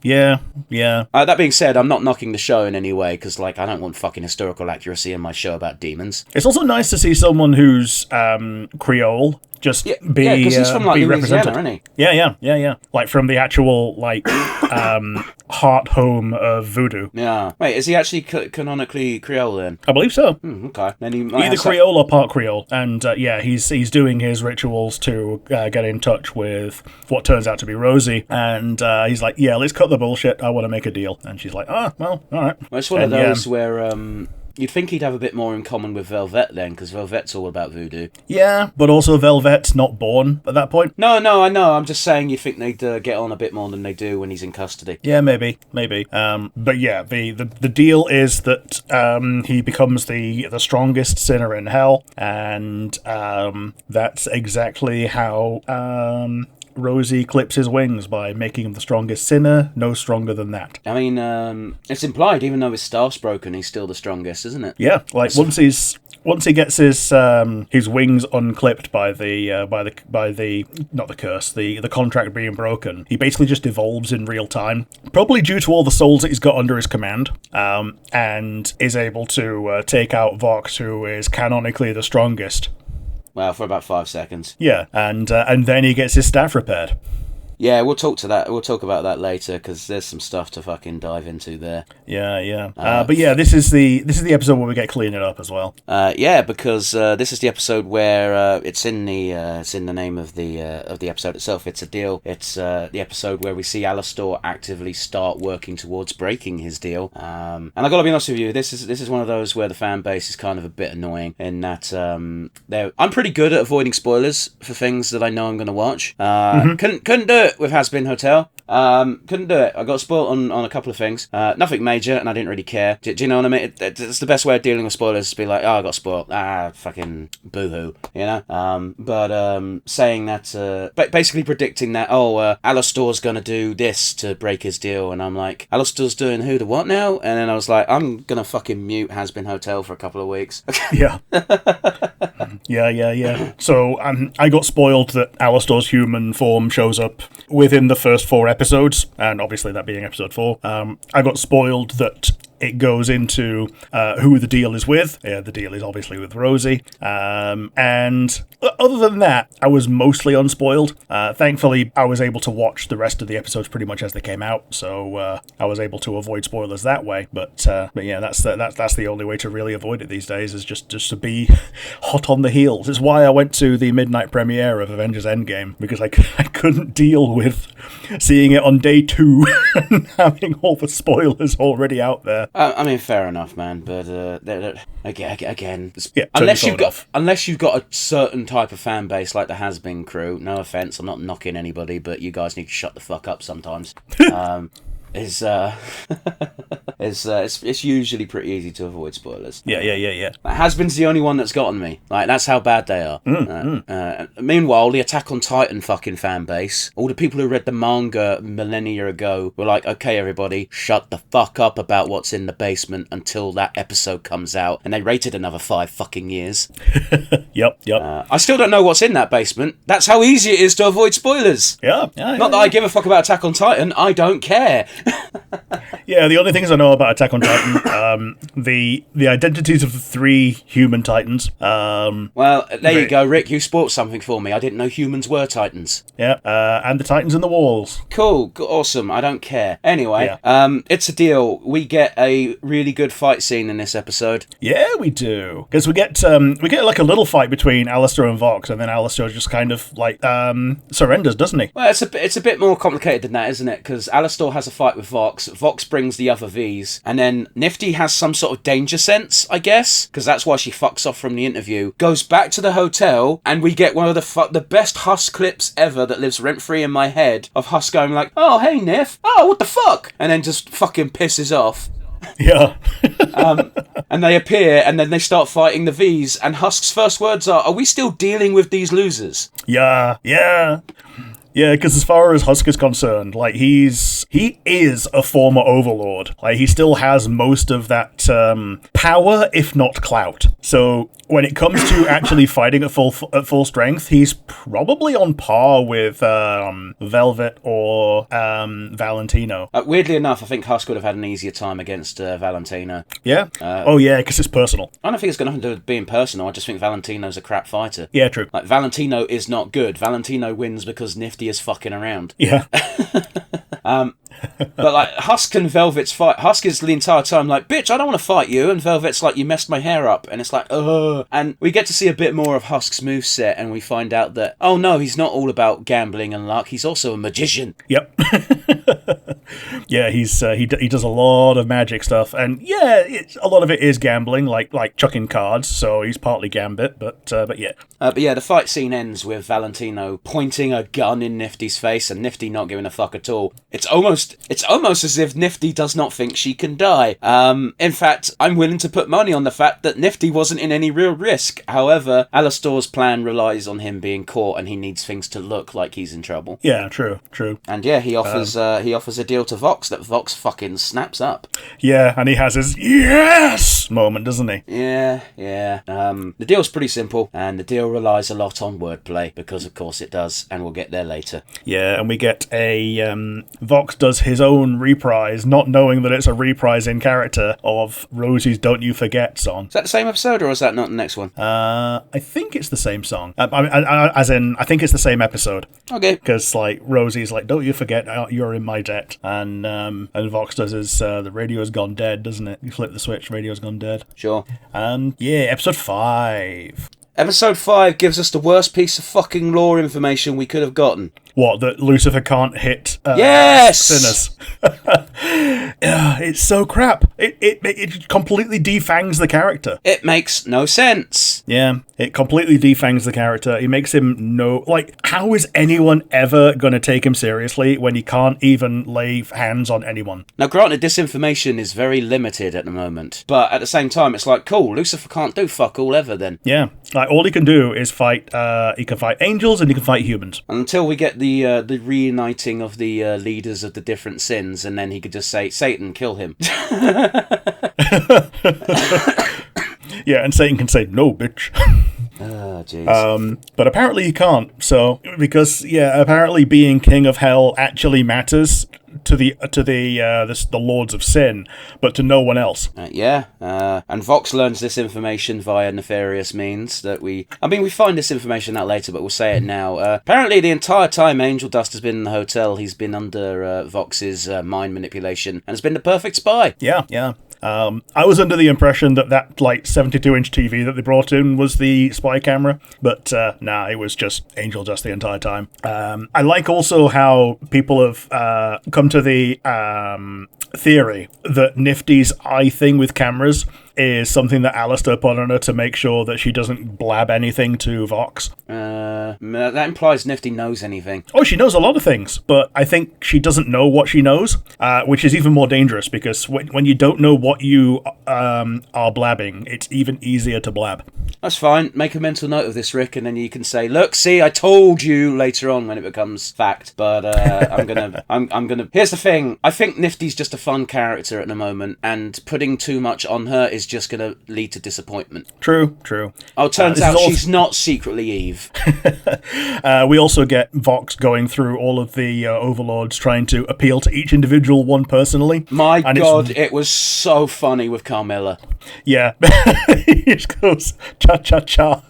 Yeah.
That being said, I'm not knocking the show in any way, because, I don't want fucking historical accuracy in my show about demons.
It's also nice to see someone who's Creole just be
because he's from,
be
Louisiana,
represented.
Isn't he?
Yeah. Like, from the actual, heart home of voodoo.
Yeah. Wait, is he actually canonically Creole, then?
I believe so.
Okay. Then he might
either Creole or part Creole. And, he's doing his rituals to get in touch with what turns out to be Rosie. And he's like, yeah, let's cut the bullshit. I want to make a deal. And she's like, well, all right.
Well, it's one of those where... You'd think he'd have a bit more in common with Velvet then, because Velvet's all about voodoo.
Yeah, but also Velvet's not born at that point.
No, I know. I'm just saying you'd think they'd get on a bit more than they do when he's in custody.
Yeah, maybe. But yeah, the deal is that he becomes the strongest sinner in hell, and that's exactly how... Rosie clips his wings by making him the strongest sinner, no stronger than that.
I mean, it's implied, even though his staff's broken, he's still the strongest, isn't it?
Yeah, once he gets his wings unclipped by the not the curse, the contract being broken, he basically just evolves in real time, probably due to all the souls that he's got under his command, and is able to take out Vox, who is canonically the strongest.
Well, for about 5 seconds.
Yeah, and then he gets his staff repaired.
Yeah, we'll talk about that later, because there's some stuff to fucking dive into there.
Yeah. But yeah, this is the episode where we get clean it up as well.
Yeah, because this is the episode where it's in the name of the episode itself. It's a deal. It's the episode where we see Alastor actively start working towards breaking his deal. And I gotta be honest with you, this is one of those where the fan base is kind of a bit annoying in that I'm pretty good at avoiding spoilers for things that I know I'm gonna watch. Couldn't do it with Hazbin Hotel. Couldn't do it. I got spoiled on a couple of things. Nothing major, and I didn't really care. Do you know what I mean? It's the best way of dealing with spoilers, to be like, oh, I got spoiled. Fucking boo-hoo, you know? But saying that, basically predicting that, Alastor's gonna do this to break his deal, and I'm like, Alastor's doing who to what now? And then I was like, I'm gonna fucking mute Hazbin Hotel for a couple of weeks.
Yeah. Yeah. So I got spoiled that Alastor's human form shows up within the first 4 episodes, and obviously that being episode 4. I got spoiled that it goes into who the deal is with. Yeah, the deal is obviously with Rosie. And other than that, I was mostly unspoiled. Thankfully, I was able to watch the rest of the episodes pretty much as they came out, so I was able to avoid spoilers that way. But yeah, that's the only way to really avoid it these days, is just to be hot on the heels. It's why I went to the midnight premiere of Avengers Endgame, because I couldn't deal with seeing it on day 2 and having all the spoilers already out there.
I mean, fair enough, man. But again,
yeah,
unless you've got a certain type of fan base like the Hazbin crew. No offense, I'm not knocking anybody, but you guys need to shut the fuck up sometimes. Is it's usually pretty easy to avoid spoilers.
Yeah.
Like, Hazbin's the only one that's gotten me. Like, that's how bad they are. Meanwhile, the Attack on Titan fucking fan base, all the people who read the manga millennia ago were like, okay, everybody, shut the fuck up about what's in the basement until that episode comes out. And they waited another 5 fucking years.
Yep.
I still don't know what's in that basement. That's how easy it is to avoid spoilers.
Yeah.
Not that I give a fuck about Attack on Titan. I don't care.
Yeah, the only things I know about Attack on Titan, the identities of the 3 human titans.
Well, there you go, Rick. You spoilt something for me. I didn't know humans were titans.
Yeah, and the titans in the walls.
Cool, awesome. I don't care. Anyway,
Yeah.
it's a deal. We get a really good fight scene in this episode.
Yeah, we do. Because we get like a little fight between Alastor and Vox, and then Alastor just kind of like surrenders, doesn't he?
Well, it's a bit more complicated than that, isn't it? Because Alastor has a fight with Vox. Vox brings the other Vs, and then Nifty has some sort of danger sense, I guess, because that's why she fucks off from the interview. Goes back to the hotel, and we get one of the best Husk clips ever that lives rent free in my head of Husk going like, "Oh hey Nif, oh what the fuck," and then just fucking pisses off.
Yeah.
And they appear, and then they start fighting the Vs, and Husk's first words are we still dealing with these losers?
Yeah, because as far as Husk is concerned, like he is a former overlord. Like he still has most of that power, if not clout. So when it comes to actually fighting at full strength, he's probably on par with Velvet or Valentino.
Weirdly enough, I think Husk would have had an easier time against Valentino.
Yeah? Because it's personal.
I don't think it's got nothing to do with being personal. I just think Valentino's a crap fighter.
Yeah, true.
Like, Valentino is not good. Valentino wins because Nifty is fucking around.
Yeah.
But like Husk and Velvet's fight, Husk is the entire time like, bitch, I don't want to fight you, and Velvet's like, you messed my hair up, and it's like, ugh. And we get to see a bit more of Husk's moveset, and we find out that, oh no, he's not all about gambling and luck, he's also a magician.
Yep. Yeah, he does a lot of magic stuff, and yeah, a lot of it is gambling, like chucking cards. So he's partly gambit, but yeah.
But yeah, the fight scene ends with Valentino pointing a gun in Nifty's face, and Nifty not giving a fuck at all. It's almost as if Nifty does not think she can die. In fact, I'm willing to put money on the fact that Nifty wasn't in any real risk. However, Alastor's plan relies on him being caught, and he needs things to look like he's in trouble.
Yeah, true.
And yeah, he offers a deal to Vox that Vox fucking snaps up.
Yeah, and he has his yes moment, doesn't he?
Yeah. The deal's pretty simple, and the deal relies a lot on wordplay, because of course it does, and we'll get there later.
Yeah, and we get a Vox does his own reprise, not knowing that it's a reprise in character of Rosie's "Don't You Forget" song.
Is that the same episode, or is that not the next one?
I think it's the same song. I think it's the same episode.
Okay.
Because like Rosie's like, "Don't you forget, you're in my debt," and Vox does his "The radio's gone dead," doesn't it? You flip the switch, radio's gone dead.
Sure.
And yeah, episode 5.
Episode 5 gives us the worst piece of fucking lore information we could have gotten.
What, that Lucifer can't hit
yes!
sinners? It's so crap. It completely defangs the character.
It makes no sense.
Yeah, it completely defangs the character. It makes him how is anyone ever going to take him seriously when he can't even lay hands on anyone?
Now, granted, this information is very limited at the moment, but at the same time, it's like, cool, Lucifer can't do fuck all ever then.
Yeah, like all he can do is fight. He can fight angels and he can fight humans.
Until we get the reuniting of the leaders of the different sins, and then he could just say, Satan, kill him.
Yeah, and Satan can say, no, bitch.
Oh, jeez.
But apparently he can't. So, because, apparently being king of hell actually matters to the lords of sin, but to no one else.
And Vox learns this information via nefarious means that we find this information out later, but we'll say it now. Apparently the entire time Angel Dust has been in the hotel, he's been under Vox's mind manipulation, and has been the perfect spy.
Yeah. I was under the impression that 72-inch TV that they brought in was the spy camera, but it was just Angel Dust the entire time. I like also how people have come to the theory that Nifty's eye thing with cameras is something that Alastor put on her to make sure that she doesn't blab anything to Vox.
That implies Nifty knows anything.
Oh, she knows a lot of things, but I think she doesn't know what she knows, which is even more dangerous, because when you don't know what you are blabbing, it's even easier to blab.
That's fine. Make a mental note of this, Rick, and then you can say, "Look, see, I told you," later on when it becomes fact. But I'm gonna. Here's the thing. I think Nifty's just a fun character at the moment, and putting too much on her is just gonna lead to disappointment.
True.
Oh, turns out she's not secretly Eve.
We also get Vox going through all of the overlords, trying to appeal to each individual one personally.
My God, it was so funny with Carmilla.
Yeah. He just goes, cha-cha-cha.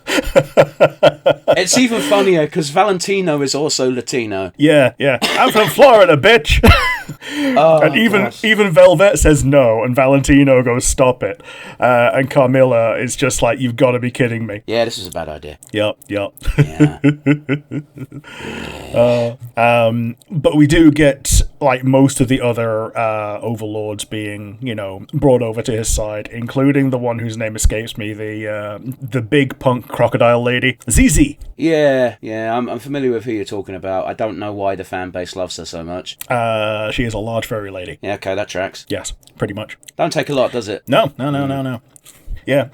It's even funnier because Valentino is also Latino.
Yeah. I'm from Florida, bitch. And even Velvet says no, and Valentino goes, stop it. And Carmilla is just like, you've got to be kidding me.
Yeah, this is a bad idea.
Yep.
Yeah.
But we do get like most of the other overlords being, brought over to his side, including the one whose name escapes me, the big punk crocodile lady, Zizi.
Yeah, I'm familiar with who you're talking about. I don't know why the fan base loves her so much.
She is a large furry lady.
Yeah, okay, that tracks.
Yes, pretty much.
Don't take a lot, does it?
No. Yeah,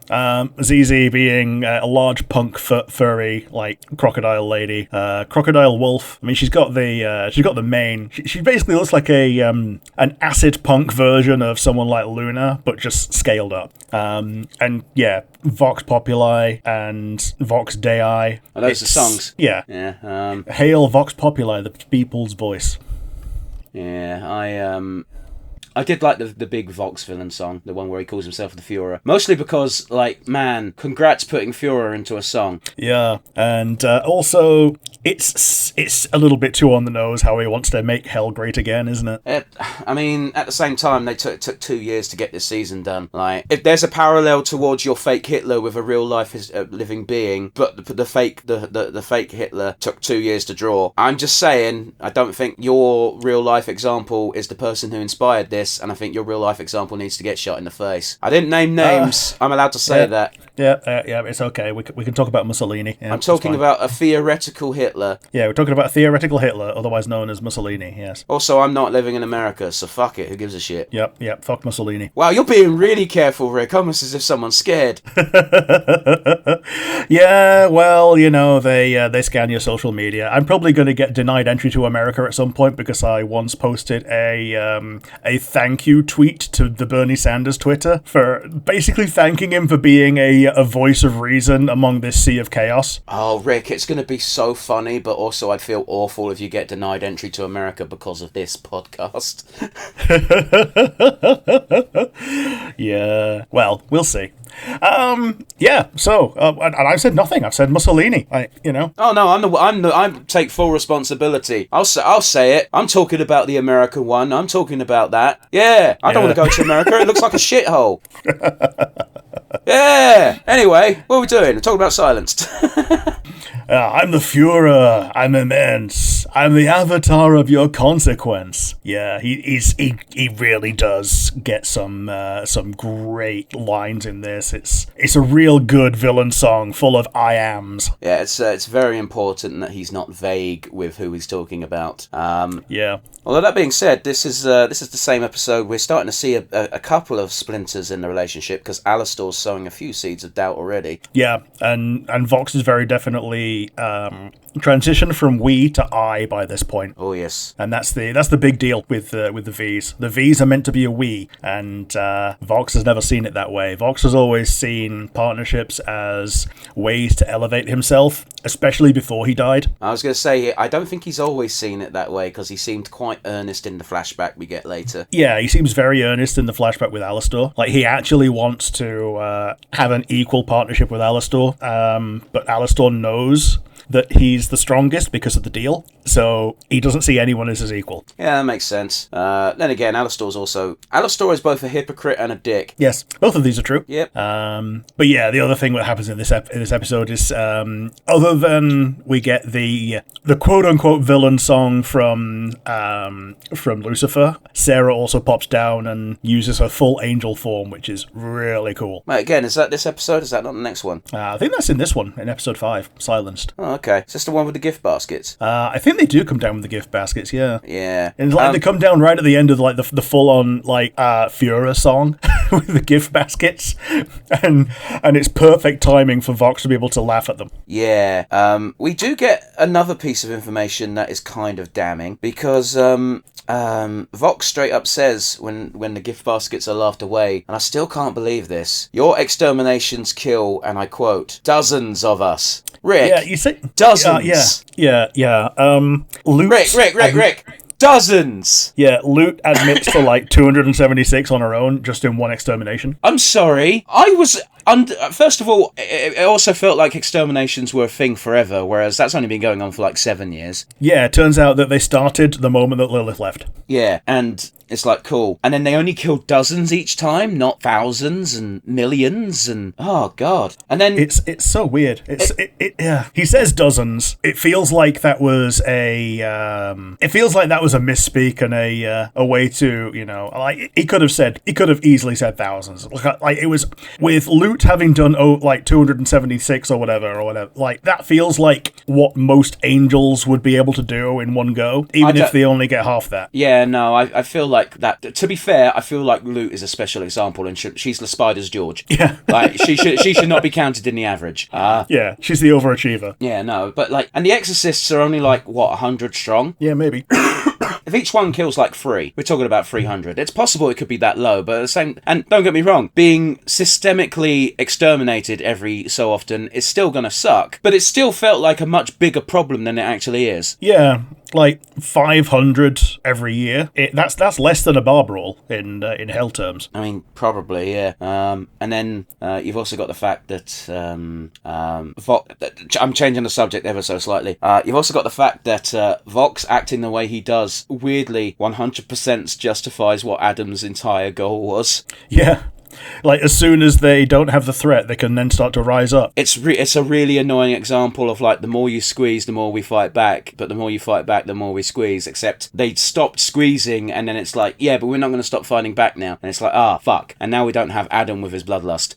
ZZ being a large punk furry like crocodile lady, crocodile wolf. I mean, she's got the mane. She basically looks like an acid punk version of someone like Luna, but just scaled up. And yeah, Vox Populi and Vox Dei.
Are those the songs?
Yeah.
Yeah.
Hail Vox Populi, the people's voice.
Yeah, I did like the big Vox villain song, the one where he calls himself the Führer. Mostly because, man, congrats putting Führer into a song.
Yeah, and also, it's a little bit too on the nose how he wants to make hell great again, isn't it?
I mean, at the same time, it took 2 years to get this season done. Like, if there's a parallel towards your fake Hitler with a real life living being, but the fake Hitler took 2 years to draw, I'm just saying, I don't think your real life example is the person who inspired this. And I think your real life example needs to get shot in the face. I didn't name names. I'm allowed to say that.
Yeah, it's okay. We can talk about Mussolini. Yeah,
I'm talking about a theoretical Hitler.
Yeah, we're talking about a theoretical Hitler, otherwise known as Mussolini, yes.
Also, I'm not living in America, so fuck it. Who gives a shit?
Yep, fuck Mussolini.
Wow, you're being really careful, Rick. Almost as if someone's scared.
Yeah, well, they scan your social media. I'm probably going to get denied entry to America at some point because I once posted a thank you tweet to the Bernie Sanders Twitter for basically thanking him for being a voice of reason among this sea of chaos.
Oh, Rick, it's going to be so funny, but also I'd feel awful if you get denied entry to America because of this podcast.
Yeah, well, we'll see. Yeah, so, and I've said nothing. I've said Mussolini,
Oh, no, I take full responsibility. I'll say it. I'm talking about the American one. I'm talking about that. Yeah, I don't want to go to America. It looks like a shithole. Yeah. Anyway, what are we doing? We're talking about Silenced.
I'm the Führer. I'm immense. I'm the avatar of your consequence. Yeah, he really does get some great lines in this. It's a real good villain song full of I ams.
Yeah, it's very important that he's not vague with who he's talking about.
Yeah.
Although that being said, this is the same episode. We're starting to see a couple of splinters in the relationship because Alastor's sowing a few seeds of doubt already.
Yeah, and Vox is very definitely transitioned from we to I by this point.
Oh yes,
and that's the big deal with the V's. The V's are meant to be a we, and Vox has never seen it that way. Vox has always seen partnerships as ways to elevate himself, especially before he died.
I was going to say, I don't think he's always seen it that way because he seemed quite earnest in the flashback we get later.
Yeah, he seems very earnest in the flashback with Alastor. Like, he actually wants to have an equal partnership with Alastor, but Alastor knows that he's the strongest because of the deal. So he doesn't see anyone as his equal.
Yeah, that makes sense. Then again, Alastor is both a hypocrite and a dick.
Yes, both of these are true.
Yep.
But yeah, the other thing that happens in this episode is, other than we get the quote unquote villain song from Lucifer, Sarah also pops down and uses her full angel form, which is really cool.
Wait, again, is that this episode? Is that not the next one?
I think that's in this one, in episode 5, Silenced.
Oh, okay. Is this the one with the gift baskets?
I think they do come down with the gift baskets, yeah.
Yeah.
And like they come down right at the end of like the full on like Fura song with the gift baskets, and it's perfect timing for Vox to be able to laugh at them.
Yeah. We do get another piece of information that is kind of damning, because Vox straight up says when the gift baskets are laughed away, and I still can't believe this, your exterminations kill, and I quote, dozens of us. Rick.
Yeah, you say
dozens.
Yeah. Loot.
Rick. Dozens!
Yeah, Loot admits to like 276 on her own just in one extermination.
I'm sorry. First of all, it also felt like exterminations were a thing forever, whereas that's only been going on for like 7 years.
Yeah, it turns out that they started the moment that Lilith left.
Yeah, and it's like, cool. And then they only killed dozens each time, not thousands and millions, and oh god. And then
it's so weird. Yeah. He says dozens. It feels like that was a misspeak and a way to, you know, like he could have easily said thousands. Like it was with Loot having done like 276 or whatever. Like that feels like what most angels would be able to do in one go, even if they only get half that.
Yeah, no, I feel like that. To be fair, I feel like Loot is a special example, and she's the Spider's George.
Yeah,
like she should not be counted in the average.
Yeah, she's the overachiever.
Yeah, no, but like, and the Exorcists are only like what 100 strong.
Yeah, maybe.
If each one kills like 3, we're talking about 300. It's possible it could be that low, but at the same... And don't get me wrong, being systemically exterminated every so often is still going to suck, but it still felt like a much bigger problem than it actually is.
Yeah, like 500 every year. That's less than a bar brawl in hell terms.
I mean, probably, yeah. And then you've also got the fact that... I'm changing the subject ever so slightly. You've also got the fact that Vox acting the way he does weirdly 100% justifies what Adam's entire goal was.
Yeah. Like, as soon as they don't have the threat, they can then start to rise up.
It's a really annoying example of, like, the more you squeeze, the more we fight back, but the more you fight back, the more we squeeze, except they stopped squeezing, and then it's like, yeah, but we're not going to stop fighting back now. And it's like, fuck. And now we don't have Adam with his bloodlust.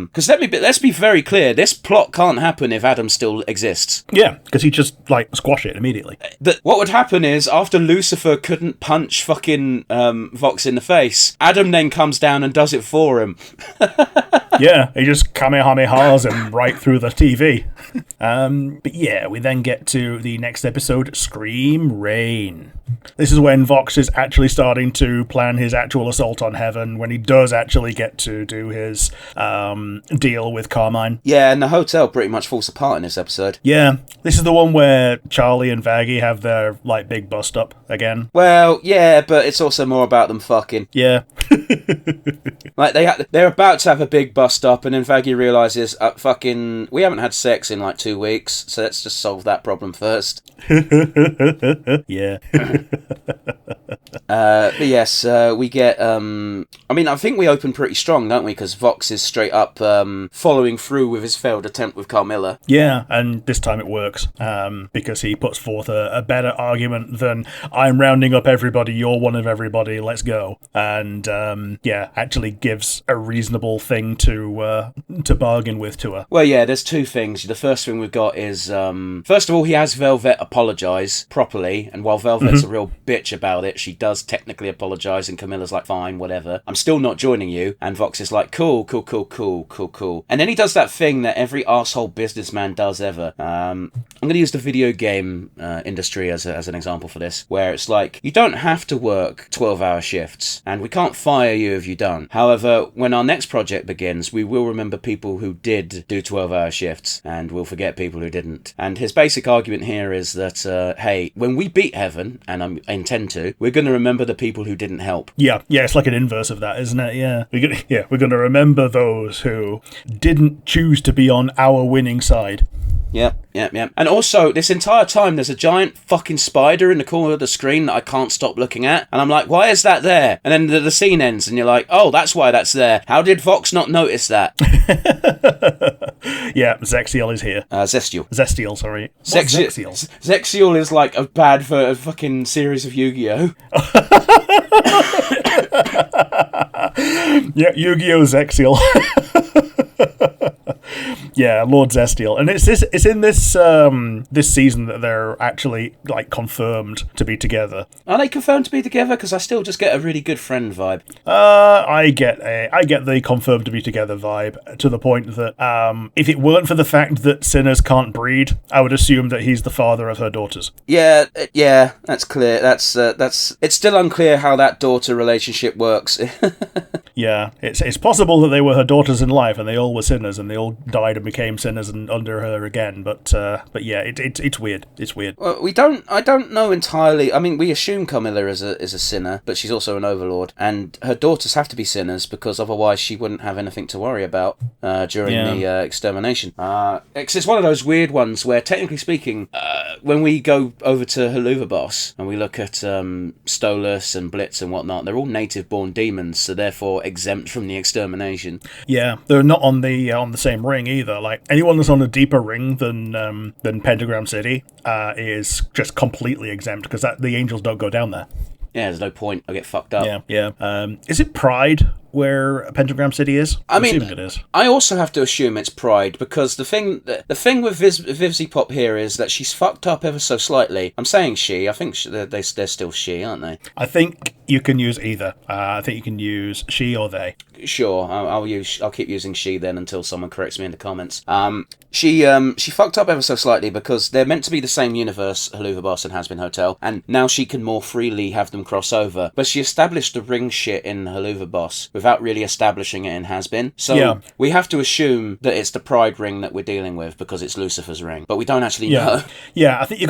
Because let's be very clear, this plot can't happen if Adam still exists.
Yeah, because he just, like, squash it immediately.
What would happen is, after Lucifer couldn't punch fucking Vox in the face, Adam then comes down and does it for him.
Yeah, he just kamehamehas him right through the TV. But yeah, we then get to the next episode, Scream Rain. This is when Vox is actually starting to plan his actual assault on Heaven, when he does actually get to do his deal with Carmine.
Yeah, and the hotel pretty much falls apart in this episode.
Yeah, this is the one where Charlie and Vaggie have their, like, big bust up again.
Well, yeah, but it's also more about them fucking.
Yeah.
Like, they're about to have a big bust up, and then Vaggie realises, we haven't had sex in like 2 weeks, so let's just solve that problem first.
Yeah.
But yes, we get, I think we open pretty strong, don't we? Because Vox is straight up following through with his failed attempt with Carmilla.
Yeah, and this time it works, because he puts forth a better argument than, I'm rounding up everybody, you're one of everybody, let's go. And, actually gives a reasonable thing to bargain with to her.
Well, yeah, there's 2 things. The first thing we've got is, first of all, he has Velvet apologise properly, and while Velvet's a real bitch about it, she does technically apologise, and Camilla's like, fine, whatever, I'm still not joining you, and Vox is like, cool. And then he does that thing that every arsehole businessman does ever. I'm going to use the video game industry as an example for this, where it's like, you don't have to work 12-hour shifts, and we can't fire you if you don't. However, when our next project begins, we will remember people who did do 12-hour shifts, and we'll forget people who didn't. And his basic argument here is that, hey, when we beat Heaven, and I intend to, we're going to remember the people who didn't help.
Yeah, it's like an inverse of that, isn't it? Yeah. We're going to remember those who didn't choose to be on our winning side.
Yep. And also, this entire time, there's a giant fucking spider in the corner of the screen that I can't stop looking at. And I'm like, why is that there? And then the scene ends, and you're like, oh, that's why that's there. How did Fox not notice that?
Yeah, Zexiel is here.
Zestial,
sorry.
Zexiel. Zexiel is like a bad for a fucking series of Yu-Gi-Oh!
Yeah, Yu-Gi-Oh! Zexiel. Yeah, Lord Zestial, and it's in this season that they're actually like confirmed to be together.
Are they confirmed to be together? Because I still just get a really good friend vibe.
I get the confirmed to be together vibe to the point that if it weren't for the fact that sinners can't breed, I would assume that he's the father of her daughters.
Yeah, that's clear. That's it's still unclear how that daughter relationship works.
Yeah, it's possible that they were her daughters in life and they all were sinners and they all died and became sinners and under her again. But yeah, it's weird. It's weird.
Well, I don't know entirely. I mean, we assume Camilla is a sinner, but she's also an overlord, and her daughters have to be sinners because otherwise she wouldn't have anything to worry about during the extermination. It's one of those weird ones where, technically speaking, when we go over to Haluva Boss and we look at Stolas and Blitz and whatnot, they're all native-born demons, so therefore exempt from the extermination.
Yeah, they're not on the same ring either. Like anyone that's on a deeper ring than Pentagram City is just completely exempt because the angels don't go down there.
Yeah, there's no point. I get fucked up.
Yeah. Is it Pride where Pentagram City is?
I'm
assuming it is.
I also have to assume it's Pride because the thing with Vivzy Pop here is that she's fucked up ever so slightly. I'm saying she. I think they're still she, aren't they? I
think you can use either. I think you can use she or they.
Sure, I'll keep using she then until someone corrects me in the comments. She fucked up ever so slightly because they're meant to be the same universe, Haluva Boss and Hazbin Hotel, and now she can more freely have them cross over. But she established the ring shit in Haluva Boss without really establishing it in Hazbin. So we have to assume that it's the Pride ring that we're dealing with because it's Lucifer's ring, but we don't actually know.
Yeah, I think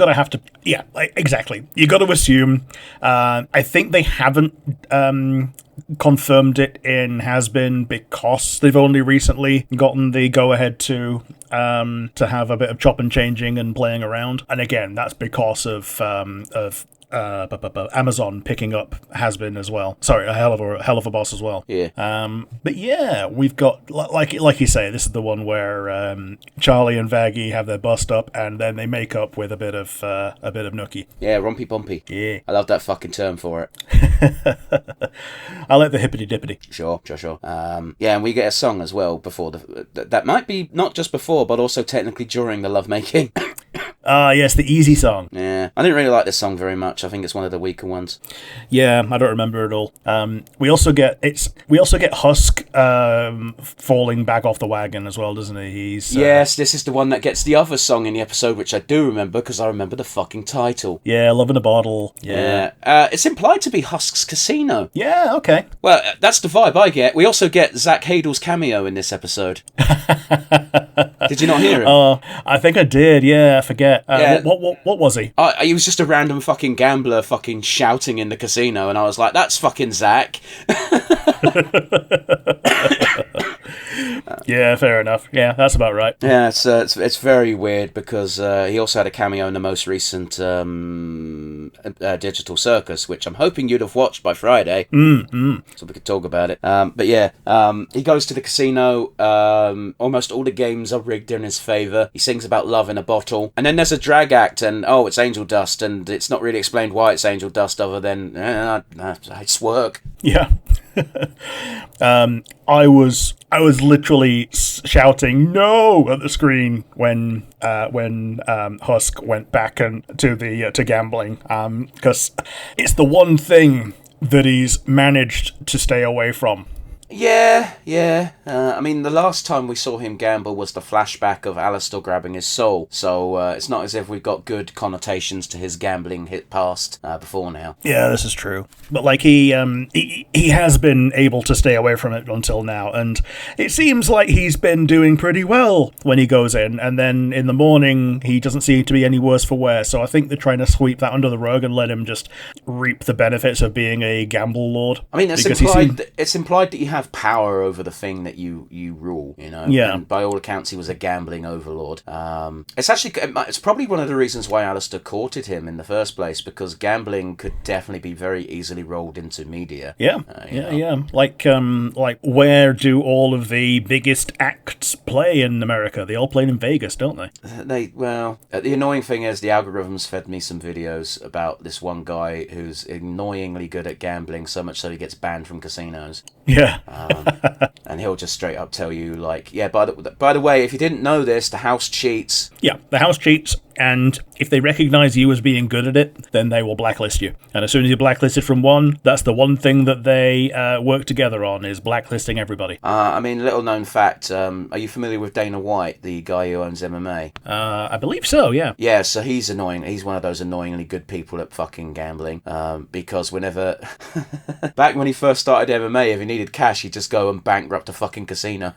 exactly. You got to assume. I think they haven't confirmed it in Hazbin because they've only recently gotten the go-ahead to have a bit of chop and changing and playing around. And again, that's because of Amazon picking up Hazbin as well. Sorry, a hell of a boss as well.
Yeah.
But yeah, we've got like you say, this is the one where Charlie and Vaggie have their bust up, and then they make up with a bit of nookie.
Yeah, rompy bumpy.
Yeah,
I love that fucking term for it.
I like the hippity dippity.
Sure. Yeah, and we get a song as well before that might be not just before, but also technically during the lovemaking.
Yes, the easy song.
Yeah, I didn't really like this song very much. I think it's one of the weaker ones.
Yeah, I don't remember it all. We also get Husk falling back off the wagon as well, doesn't he?
Yes, this is the one that gets the other song in the episode, which I do remember because I remember the fucking title.
Yeah, Love in a Bottle. Yeah.
It's implied to be Husk's Casino.
Yeah, okay.
Well, that's the vibe I get. We also get Zach Hadel's cameo in this episode. Did you not hear him?
I think I did. Yeah, I forget. What was he?
He was just a random fucking gambler fucking shouting in the casino, and I was like, that's fucking Zach.
Yeah, fair enough. Yeah, that's about right.
Yeah, it's very weird because he also had a cameo in the most recent Digital Circus, which I'm hoping you'd have watched by Friday, so we could talk about it. But yeah, he goes to the casino. Almost all the games are rigged in his favour. He sings about love in a bottle, and then there's a drag act, and it's angel dust, and it's not really explained why it's angel dust other than it's work.
Yeah. I was literally shouting no at the screen when Husk went back to gambling, because it's the one thing that he's managed to stay away from.
Yeah. I mean, the last time we saw him gamble was the flashback of Alastor grabbing his soul, so it's not as if we've got good connotations to his gambling hit past before now.
Yeah, this is true. But like he has been able to stay away from it until now, and it seems like he's been doing pretty well when he goes in, and then in the morning he doesn't seem to be any worse for wear. So I think they're trying to sweep that under the rug and let him just reap the benefits of being a gamble lord.
I mean, it's implied that he has have power over the thing that you rule, you know?
Yeah.
And by all accounts, he was a gambling overlord. It's probably one of the reasons why Alastor courted him in the first place, because gambling could definitely be very easily rolled into media.
Yeah, yeah. Like where do all of the biggest acts play in America? They all play in Vegas, don't they?
The annoying thing is the algorithms fed me some videos about this one guy who's annoyingly good at gambling, so much so he gets banned from casinos.
Yeah.
And he'll just straight up tell you, like, yeah, by the way, if you didn't know this, the house cheats.
Yeah, the house cheats, and if they recognize you as being good at it, then they will blacklist you. And as soon as you're blacklisted from one, that's the one thing that they work together on, is blacklisting everybody.
Little known fact, are you familiar with Dana White, the guy who owns MMA?
I believe so, yeah.
Yeah, so he's annoying. He's one of those annoyingly good people at fucking gambling. Because whenever... back when he first started MMA, if he needed cash, he'd just go and bankrupt a fucking casino.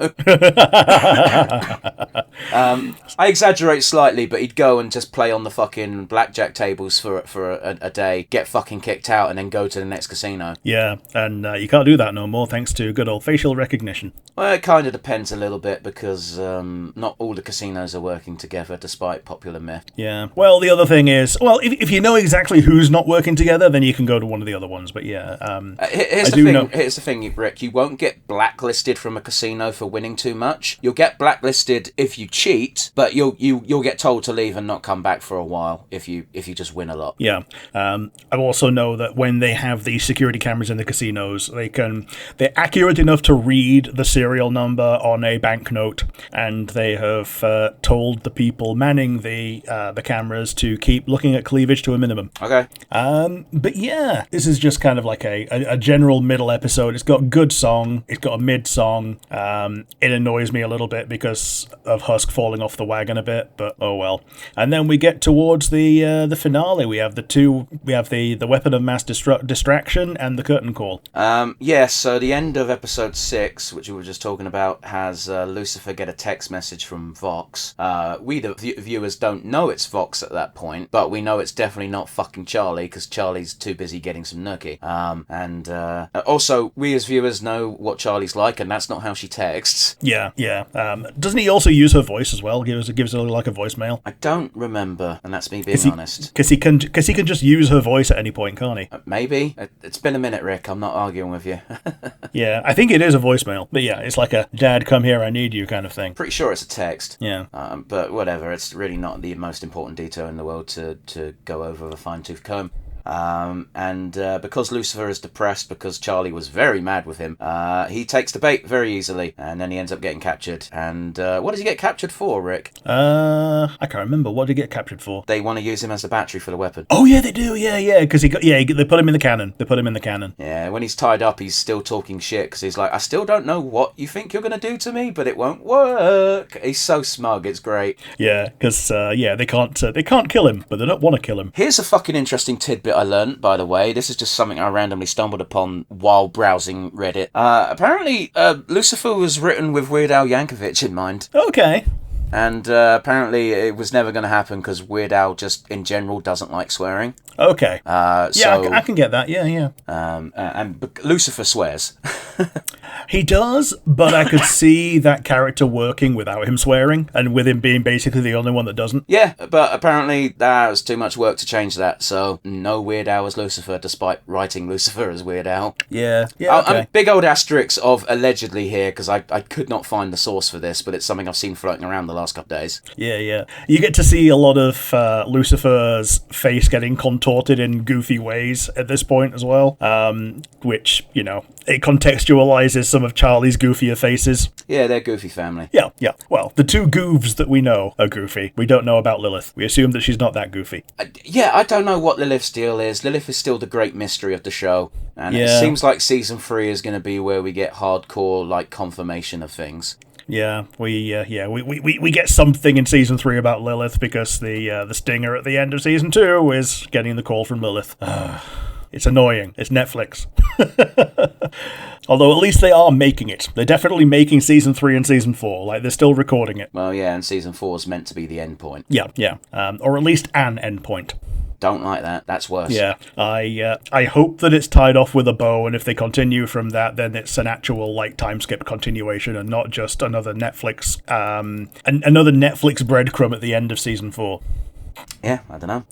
I exaggerate slightly, but he'd go and just play on the fucking blackjack tables for a day, get fucking kicked out, and then go to the next casino.
Yeah, and you can't do that no more thanks to good old facial recognition.
Well, it kind of depends a little bit, because not all the casinos are working together, despite popular myth.
Yeah. Well, the other thing is, if you know exactly who's not working together, then you can go to one of the other ones. But yeah,
here's the thing, Rick. You won't get blacklisted from a casino for winning too much. You'll get blacklisted if you cheat, but you'll get told to leave and not come back for a while if you just win a lot.
Yeah. I also know that when they have the security cameras in the casinos, they're accurate enough to read the serial number on a banknote, and they have told the people manning the cameras to keep looking at cleavage to a minimum.
Okay.
But yeah, this is just kind of like a general middle episode. It's got a good song. It's got a mid song. It annoys me a little bit because of Husk falling off the wagon a bit, but oh well. And then we get towards the finale. We have the weapon of mass distraction and the curtain call.
So the end of episode 6, which we were just talking about, has Lucifer get a text message from Vox. We, the viewers, don't know it's Vox at that point, but we know it's definitely not fucking Charlie, because Charlie's too busy getting some nookie. And also, we as viewers know what Charlie's like, and that's not how she texts.
Yeah. Doesn't he also use her voice as well? Gives her like a voicemail?
I don't remember, and that's me being honest.
Because he can just use her voice at any point, can't he?
Maybe. It's been a minute, Rick. I'm not arguing with you.
Yeah, I think it is a voicemail. But yeah, it's like a "Dad, come here, I need you" kind of thing.
Pretty sure it's a text.
Yeah.
But whatever. It's really not the most important detail in the world to go over with a fine-tooth comb. Because Lucifer is depressed because Charlie was very mad with him, he takes the bait very easily, and then he ends up getting captured. And what does he get captured for, Rick?
I can't remember. What did he get captured for?
They want to use him as the battery for the weapon.
Oh yeah, they do. Yeah, because they put him in the cannon.
Yeah, when he's tied up, he's still talking shit because he's like, I still don't know what you think you're gonna do to me, but it won't work. He's so smug. It's great.
Yeah, because they can't kill him, but they don't want to kill him.
Here's a fucking interesting tidbit I learned, by the way. This is just something I randomly stumbled upon while browsing Reddit. Apparently, Lucifer was written with Weird Al Yankovic in mind.
Okay.
And apparently it was never going to happen because Weird Al just, in general, doesn't like swearing.
Okay. I can get that. Yeah.
And Lucifer swears.
He does, but I could see that character working without him swearing, and with him being basically the only one that doesn't.
Yeah, but apparently that was too much work to change that, so no Weird Al as Lucifer, despite writing Lucifer as Weird Al.
Yeah, okay.
Big old asterisks of allegedly here, because I could not find the source for this, but it's something I've seen floating around the last couple of days.
Yeah. You get to see a lot of Lucifer's face getting contorted in goofy ways at this point as well, which, it contextualizes some of Charlie's goofier faces.
Yeah, they're goofy family.
Yeah. Well, the two goofs that we know are goofy. We don't know about Lilith. We assume that she's not that goofy.
I don't know what Lilith's deal is. Lilith is still the great mystery of the show. And It seems like season 3 is going to be where we get hardcore, confirmation of things.
Yeah, we get something in season 3 about Lilith because the stinger at the end of season 2 is getting the call from Lilith. It's annoying. It's Netflix. Although at least they are making it. They're definitely making season 3 and season 4. They're still recording it.
Well, yeah, and season 4 is meant to be the end point.
Yeah. Or at least an end point.
Don't like that. That's worse.
Yeah, I hope that it's tied off with a bow, and if they continue from that, then it's an actual like time skip continuation, and not just another Netflix breadcrumb at the end of season 4.
Yeah, I don't know.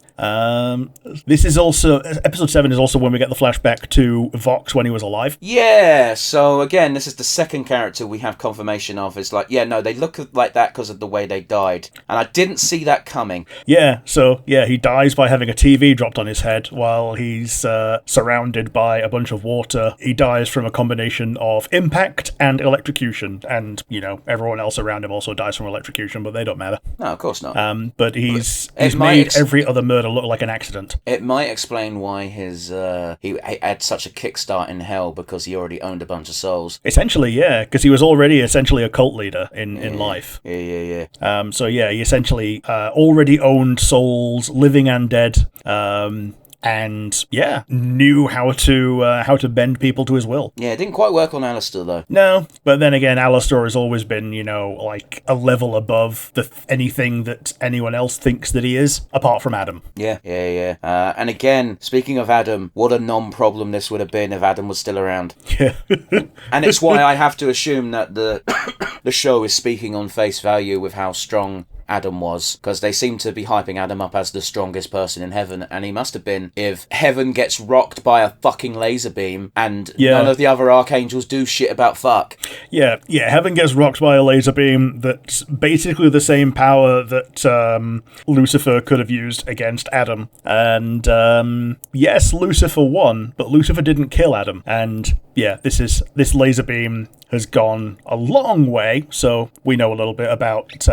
This is also episode 7 is also when we get the flashback to Vox when he was alive.
Yeah, so again, this is the second character we have confirmation of. It's like, yeah, no, they look like that because of the way they died, and I didn't see that coming.
Yeah, so yeah, he dies by having a TV dropped on his head while he's surrounded by a bunch of water. He dies from a combination of impact and electrocution, and everyone else around him also dies from electrocution, but they don't matter.
No, of course not.
But he's made every other murder look like an accident.
It might explain why he had such a kickstart in hell, because he already owned a bunch of souls.
Essentially, yeah, because he was already essentially a cult leader in life.
Yeah.
So yeah, he essentially already owned souls, living and dead. And yeah, knew how to bend people to his will.
Yeah, it didn't quite work on Alastor though.
No, but then again, Alastor has always been, like a level above anything that anyone else thinks that he is, apart from Adam.
Yeah. And again, speaking of Adam, what a non-problem this would have been if Adam was still around.
Yeah.
And it's why I have to assume that the show is speaking on face value with how strong Adam was, because they seem to be hyping Adam up as the strongest person in heaven, and he must have been if heaven gets rocked by a fucking laser beam and none of the other archangels do shit about fuck.
Yeah, heaven gets rocked by a laser beam that's basically the same power that Lucifer could have used against Adam. And yes, Lucifer won, but Lucifer didn't kill Adam. And yeah, this laser beam has gone a long way, so we know a little bit about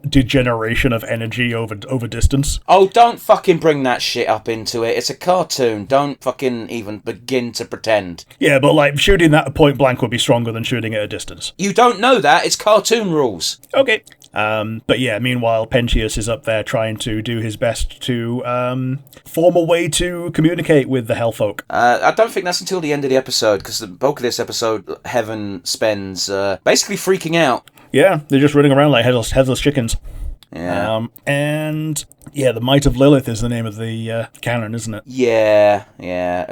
degeneration of energy over distance.
Oh, don't fucking bring that shit up into it. It's a cartoon. Don't fucking even begin to pretend.
Yeah, but like shooting that at point blank would be stronger than shooting at a distance.
You don't know that. It's cartoon rules.
Okay. But yeah, meanwhile, Pentius is up there trying to do his best to form a way to communicate with the Hellfolk.
I don't think that's until the end of the episode, because the bulk of this episode, Heaven spends basically freaking out.
Yeah, they're just running around like headless chickens.
Yeah.
And yeah, the Might of Lilith is the name of the canon, isn't it?
Yeah.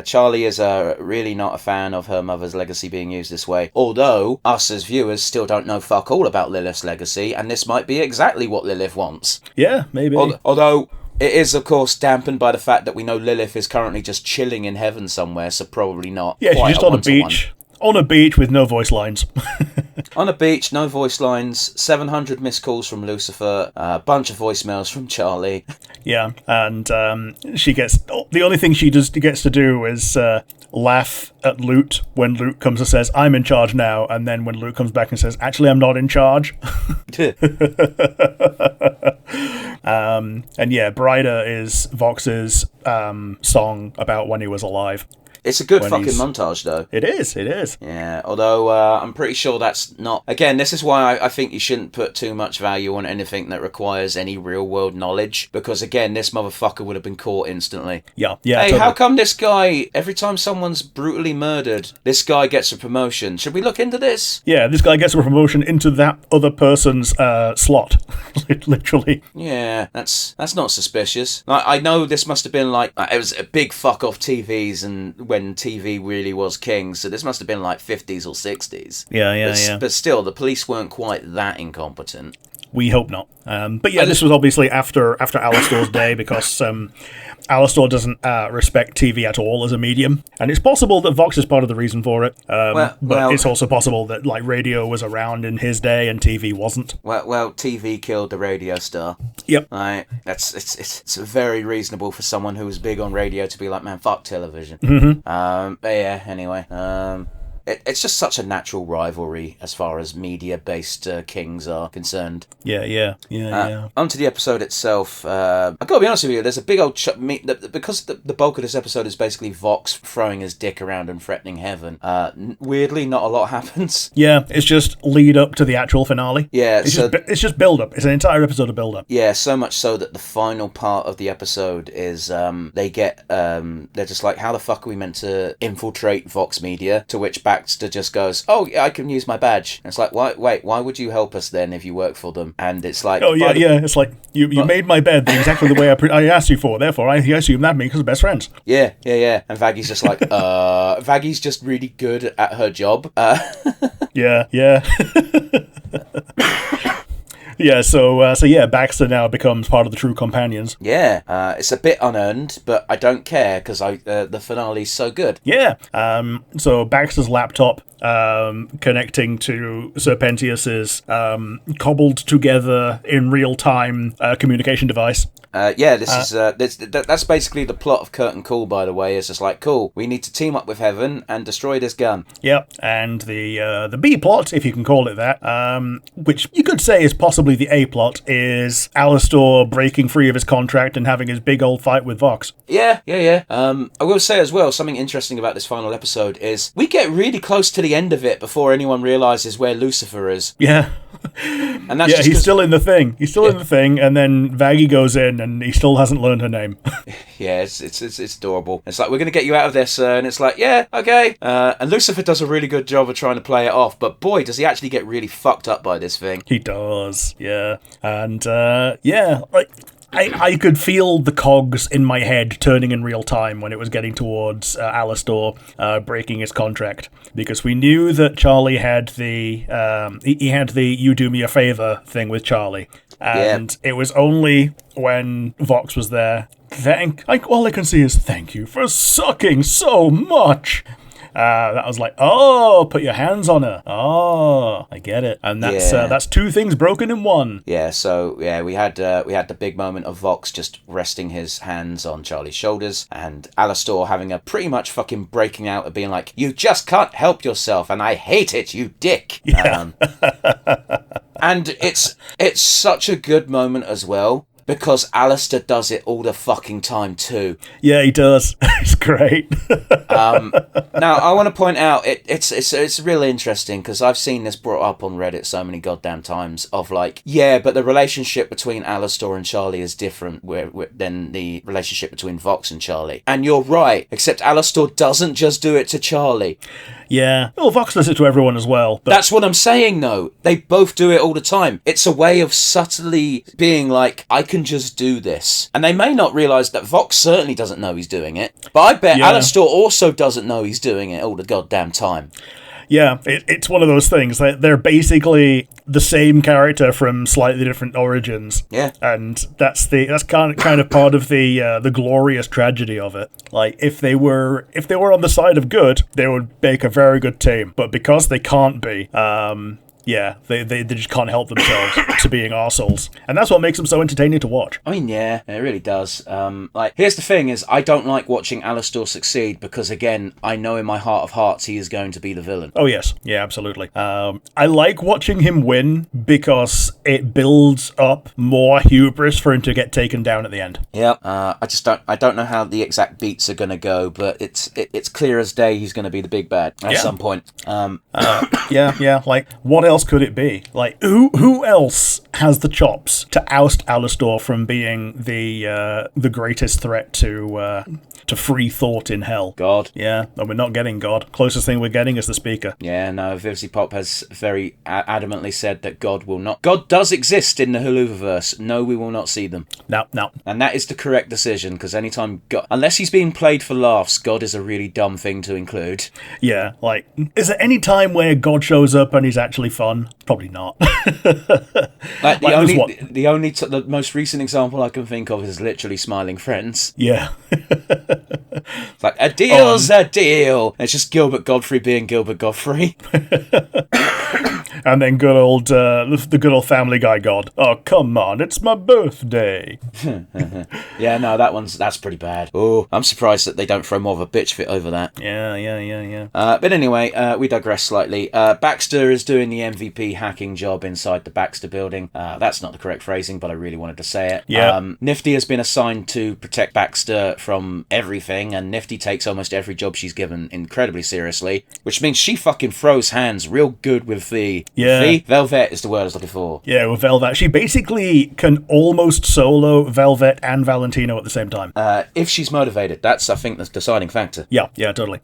Charlie is really not a fan of her mother's legacy being used this way. Although, us as viewers still don't know fuck all about Lilith's legacy, and this might be exactly what Lilith wants.
Yeah, maybe.
Although, it is, of course, dampened by the fact that we know Lilith is currently just chilling in heaven somewhere, so probably not.
Yeah, she's just on a beach. On a beach with no voice lines.
On a beach, no voice lines, 700 missed calls from Lucifer, a bunch of voicemails from Charlie.
Yeah, and she gets... The only thing she gets to do is laugh at Lute when Lute comes and says, "I'm in charge now," and then when Lute comes back and says, "Actually, I'm not in charge." And yeah, Brighter is Vox's song about when he was alive.
It's a good fucking montage, though.
It is.
Yeah, although I'm pretty sure that's not... Again, this is why I think you shouldn't put too much value on anything that requires any real-world knowledge, because, again, this motherfucker would have been caught instantly.
Yeah.
Hey,
totally.
How come this guy, every time someone's brutally murdered, this guy gets a promotion? Should we look into this?
Yeah, this guy gets a promotion into that other person's slot, literally.
Yeah, that's not suspicious. I know this must have been like... it was a big fuck-off TVs, and when TV really was king, so this must have been like 50s or 60s.
Yeah.
But still, the police weren't quite that incompetent.
We hope not. But yeah, this was obviously after Alastor's day, because Alastor doesn't respect TV at all as a medium, and it's possible that Vox is part of the reason for it. But it's also possible that like radio was around in his day and TV wasn't.
Well, TV killed the radio star.
Yep.
Right. It's very reasonable for someone who was big on radio to be like, man, fuck television.
Mm-hmm.
But yeah. Anyway. It's just such a natural rivalry as far as media-based kings are concerned.
Yeah.
Onto the episode itself. I've got to be honest with you, there's a big old... because the bulk of this episode is basically Vox throwing his dick around and threatening heaven. Weirdly, not a lot happens.
Yeah, it's just lead up to the actual finale.
Yeah,
it's just build-up. It's an entire episode of build-up.
Yeah, so much so that the final part of the episode is they're just like, how the fuck are we meant to infiltrate Vox Media? To which back Baxter just goes, "Oh, yeah, I can use my badge." And it's like, why would you help us then if you work for them? And it's like,
oh yeah, it's like you made my bed exactly the way I asked you for. Therefore, I assume that means we're best friends.
Yeah. And Vaggy's just like, Vaggy's just really good at her job.
Yeah. Yeah, so Baxter now becomes part of the True Companions.
Yeah, it's a bit unearned, but I don't care because the finale's so good.
Yeah, so Baxter's laptop connecting to Serpentius's cobbled together in real time communication device.
That's basically the plot of Curtain Call, by the way. It's just like, cool, we need to team up with Heaven and destroy this gun.
Yep, and the B plot, if you can call it that, which you could say is possibly the A plot, is Alastor breaking free of his contract and having his big old fight with Vox.
Yeah. I will say as well, something interesting about this final episode is we get really close to the end of it before anyone realises where Lucifer is.
Yeah.
And that's just
he's still in the thing. In the thing, and then Vaggy goes in, and he still hasn't learned her name.
Yeah, it's adorable. It's like, we're going to get you out of this, and it's like, yeah, okay. And Lucifer does a really good job of trying to play it off, but boy, does he actually get really fucked up by this thing.
He does, yeah. And, I could feel the cogs in my head turning in real time when it was getting towards Alastor breaking his contract, because we knew that Charlie had the he had the "you do me a favor" thing with Charlie, and It was only when Vox was there. All I can see is thank you for sucking so much. That was like, oh, put your hands on her. Oh, I get it. And that's two things broken in one.
Yeah, so we had the big moment of Vox just resting his hands on Charlie's shoulders, and Alastor having a pretty much fucking breaking out of being like, you just can't help yourself, and I hate it, you dick.
Yeah.
And it's such a good moment as well, because Alastor does it all the fucking time too.
Yeah, he does. It's great.
Now, I want to point out, it's really interesting, because I've seen this brought up on Reddit so many goddamn times, of like, yeah, but the relationship between Alastor and Charlie is different than the relationship between Vox and Charlie. And you're right, except Alastor doesn't just do it to Charlie.
Yeah. Well, Vox does it to everyone as well. But...
That's what I'm saying, though. They both do it all the time. It's a way of subtly being like, I can just do this. And they may not realise that Vox certainly doesn't know he's doing it. But I bet Alastor also doesn't know he's doing it all the goddamn time.
Yeah, it's one of those things. They're basically the same character from slightly different origins.
Yeah,
and that's kind of part of the glorious tragedy of it. Like, if they were on the side of good, they would make a very good team. But because they can't be, they just can't help themselves to being arseholes. And that's what makes them so entertaining to watch.
I mean, yeah, it really does. Here's the thing is, I don't like watching Alastor succeed because, again, I know in my heart of hearts he is going to be the villain.
Oh, yes. Yeah, absolutely. I like watching him win because it builds up more hubris for him to get taken down at the end.
Yeah. I don't know how the exact beats are going to go, but it's clear as day he's going to be the big bad at some point.
Like, what else could it be? Like, who else has the chops to oust Alastor from being the greatest threat to free thought in hell?
God.
Yeah, and we're not getting God. Closest thing we're getting is the speaker.
Yeah, no, Vivsy Pop has very adamantly said that God will not... God does exist in the Huluververse. No, we will not see them.
No.
And that is the correct decision, because anytime God... Unless he's being played for laughs, God is a really dumb thing to include.
Yeah, like, is there any time where God shows up and he's actually fun? Probably not.
The most recent example I can think of is literally Smiling Friends.
Yeah.
It's like, a deal's a deal. And it's just Gilbert Godfrey being Gilbert Godfrey.
And then the good old Family Guy God. Oh, come on, it's my birthday.
Yeah, no, that's pretty bad. Oh, I'm surprised that they don't throw more of a bitch fit over that.
Yeah.
But anyway, we digress slightly. Baxter is doing the MVP hacking job inside the Baxter building. That's not the correct phrasing, but I really wanted to say it.
Yeah.
Nifty has been assigned to protect Baxter from everything, and Nifty takes almost every job she's given incredibly seriously, which means she fucking throws hands real good with the V.
Yeah.
V? Velvet is the word I was looking for.
Yeah, with Velvet. She basically can almost solo Velvet and Valentino at the same time.
If she's motivated, that's, I think, the deciding factor.
Yeah, totally.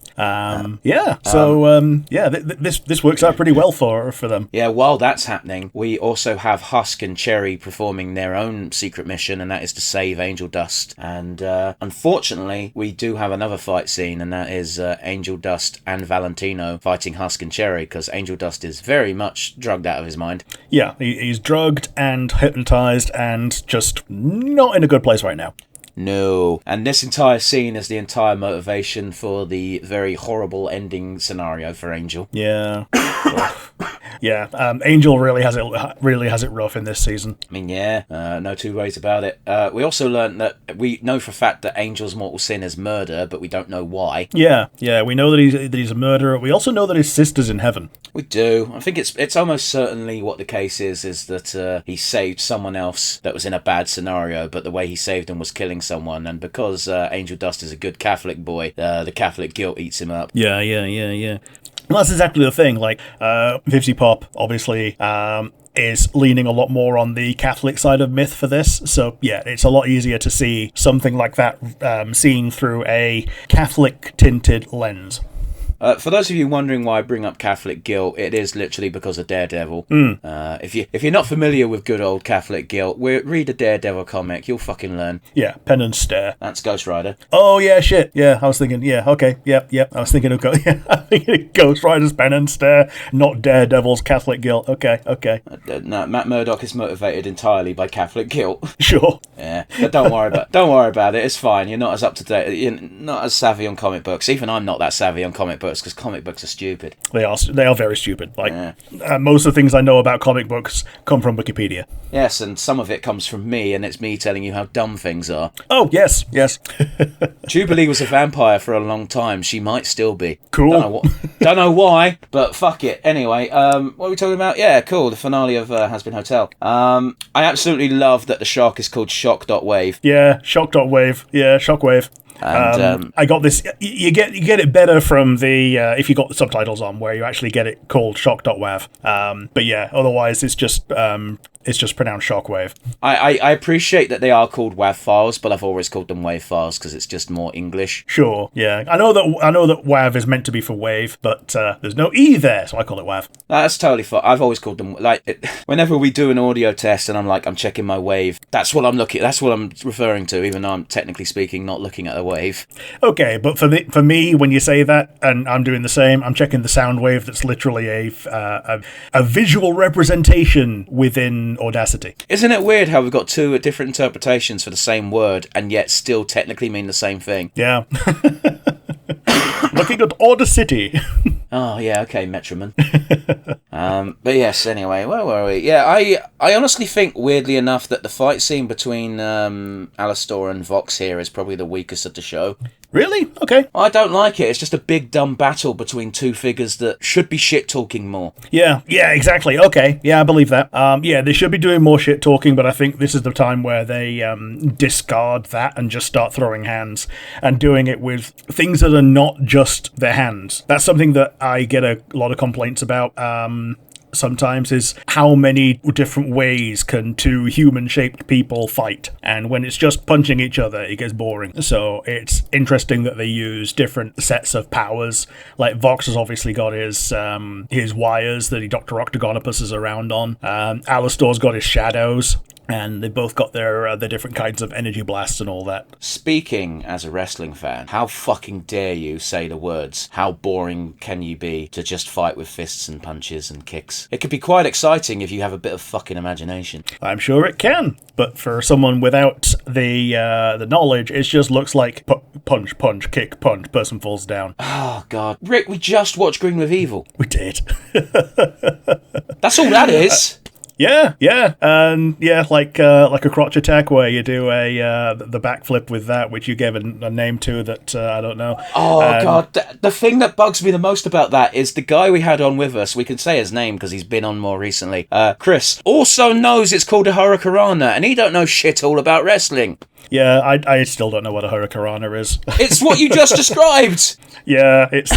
This works out pretty well for them.
Yeah, while that's happening, we also have Husk and Cherry performing their own secret mission, and that is to save Angel Dust. And unfortunately, we do have another fight scene, and that is Angel Dust and Valentino fighting Husk and Cherry, because Angel Dust is very much drugged out of his mind.
Yeah, he's drugged and hypnotized and just not in a good place right now.
No. And this entire scene is the entire motivation for the very horrible ending scenario for Angel.
Yeah. Angel really has it rough in this season.
I mean, no two ways about it. We also learned that we know for a fact that Angel's mortal sin is murder, but we don't know why.
Yeah, we know that he's a murderer. We also know that his sister's in heaven.
We do. I think it's almost certainly what the case is that he saved someone else that was in a bad scenario, but the way he saved them was killing someone, and because Angel Dust is a good Catholic boy, the Catholic guilt eats him up.
Yeah. Well, that's exactly the thing. Like, Vivzy Pop, obviously, is leaning a lot more on the Catholic side of myth for this. So, yeah, it's a lot easier to see something like that seen through a Catholic-tinted lens.
For those of you wondering why I bring up Catholic guilt, it is literally because of Daredevil. If you're not familiar with good old Catholic guilt, read a Daredevil comic. You'll fucking learn.
Yeah, Pen and Stare.
That's Ghost Rider.
Oh yeah, shit. Yeah, I was thinking. Yeah, okay. Yep. I was thinking of Ghost Rider's Pen and Stare, not Daredevil's Catholic guilt. Okay.
No, Matt Murdock is motivated entirely by Catholic guilt.
Sure.
Yeah, but don't worry about it. It's fine. You're not as up to date. You're not as savvy on comic books. Even I'm not that savvy on comic books, because comic books are stupid.
They are very stupid. Most of the things I know about comic books come from Wikipedia.
Yes, and some of it comes from me, and it's me telling you how dumb things are.
Oh, yes.
Jubilee was a vampire for a long time. She might still be.
Cool.
Don't know why, but fuck it. Anyway, what are we talking about? Yeah, cool. The finale of Hazbin Hotel. I absolutely love that the shark is called Shock.wave.
Yeah, Shock.wave. Yeah, Shockwave.
And
I got this. You get it better from the if you got the subtitles on, where you actually get it called Shock.wav. But yeah, otherwise it's just pronounced Shockwave.
I appreciate that they are called WAV files, but I've always called them WAV files because it's just more English.
Sure, yeah. I know that WAV is meant to be for wave, but there's no E there, so I call it WAV.
That's totally fine. I've always called them whenever we do an audio test and I'm checking my wave. That's what I'm referring to, even though I'm technically speaking not looking at the wave.
Okay, but for me, when you say that, and I'm doing the same, I'm checking the sound wave that's literally a visual representation within Audacity.
Isn't it weird how we've got two different interpretations for the same word and yet still technically mean the same thing?
Yeah. Looking at Audacity.
Oh, yeah, okay, Metroman. But yes, anyway, where were we? Yeah, I honestly think, weirdly enough, that the fight scene between Alastor and Vox here is probably the weakest of the show.
Really? Okay.
I don't like it. It's just a big, dumb battle between two figures that should be shit-talking more.
Yeah, exactly. Okay, yeah, I believe that. Yeah, they should be doing more shit-talking, but I think this is the time where they discard that and just start throwing hands and doing it with things that are not just their hands. That's something that I get a lot of complaints about. Sometimes is how many different ways can two human-shaped people fight, and when it's just punching each other it gets boring. So it's interesting that they use different sets of powers. Like Vox has obviously got his wires that he Dr. Octagonopus around on. Alastor's got his shadows, and they both got their different kinds of energy blasts and all that.
Speaking as a wrestling fan, how fucking dare you say the words, how boring can you be to just fight with fists and punches and kicks? It could be quite exciting if you have a bit of fucking imagination.
I'm sure it can, but for someone without the knowledge, it just looks like punch, punch, kick, punch, person falls down.
Oh, God. Rick, we just watched Green with Evil.
We did.
That's all that is.
Yeah, and like a crotch attack where you do the backflip with that, which you gave a name to that I don't know.
Oh, God. The thing that bugs me the most about that is the guy we had on with us, we can say his name because he's been on more recently, Chris, also knows it's called a Hurricanrana, and he don't know shit all about wrestling.
Yeah, I still don't know what a Hurricanrana is.
It's what you just described.
Yeah, it's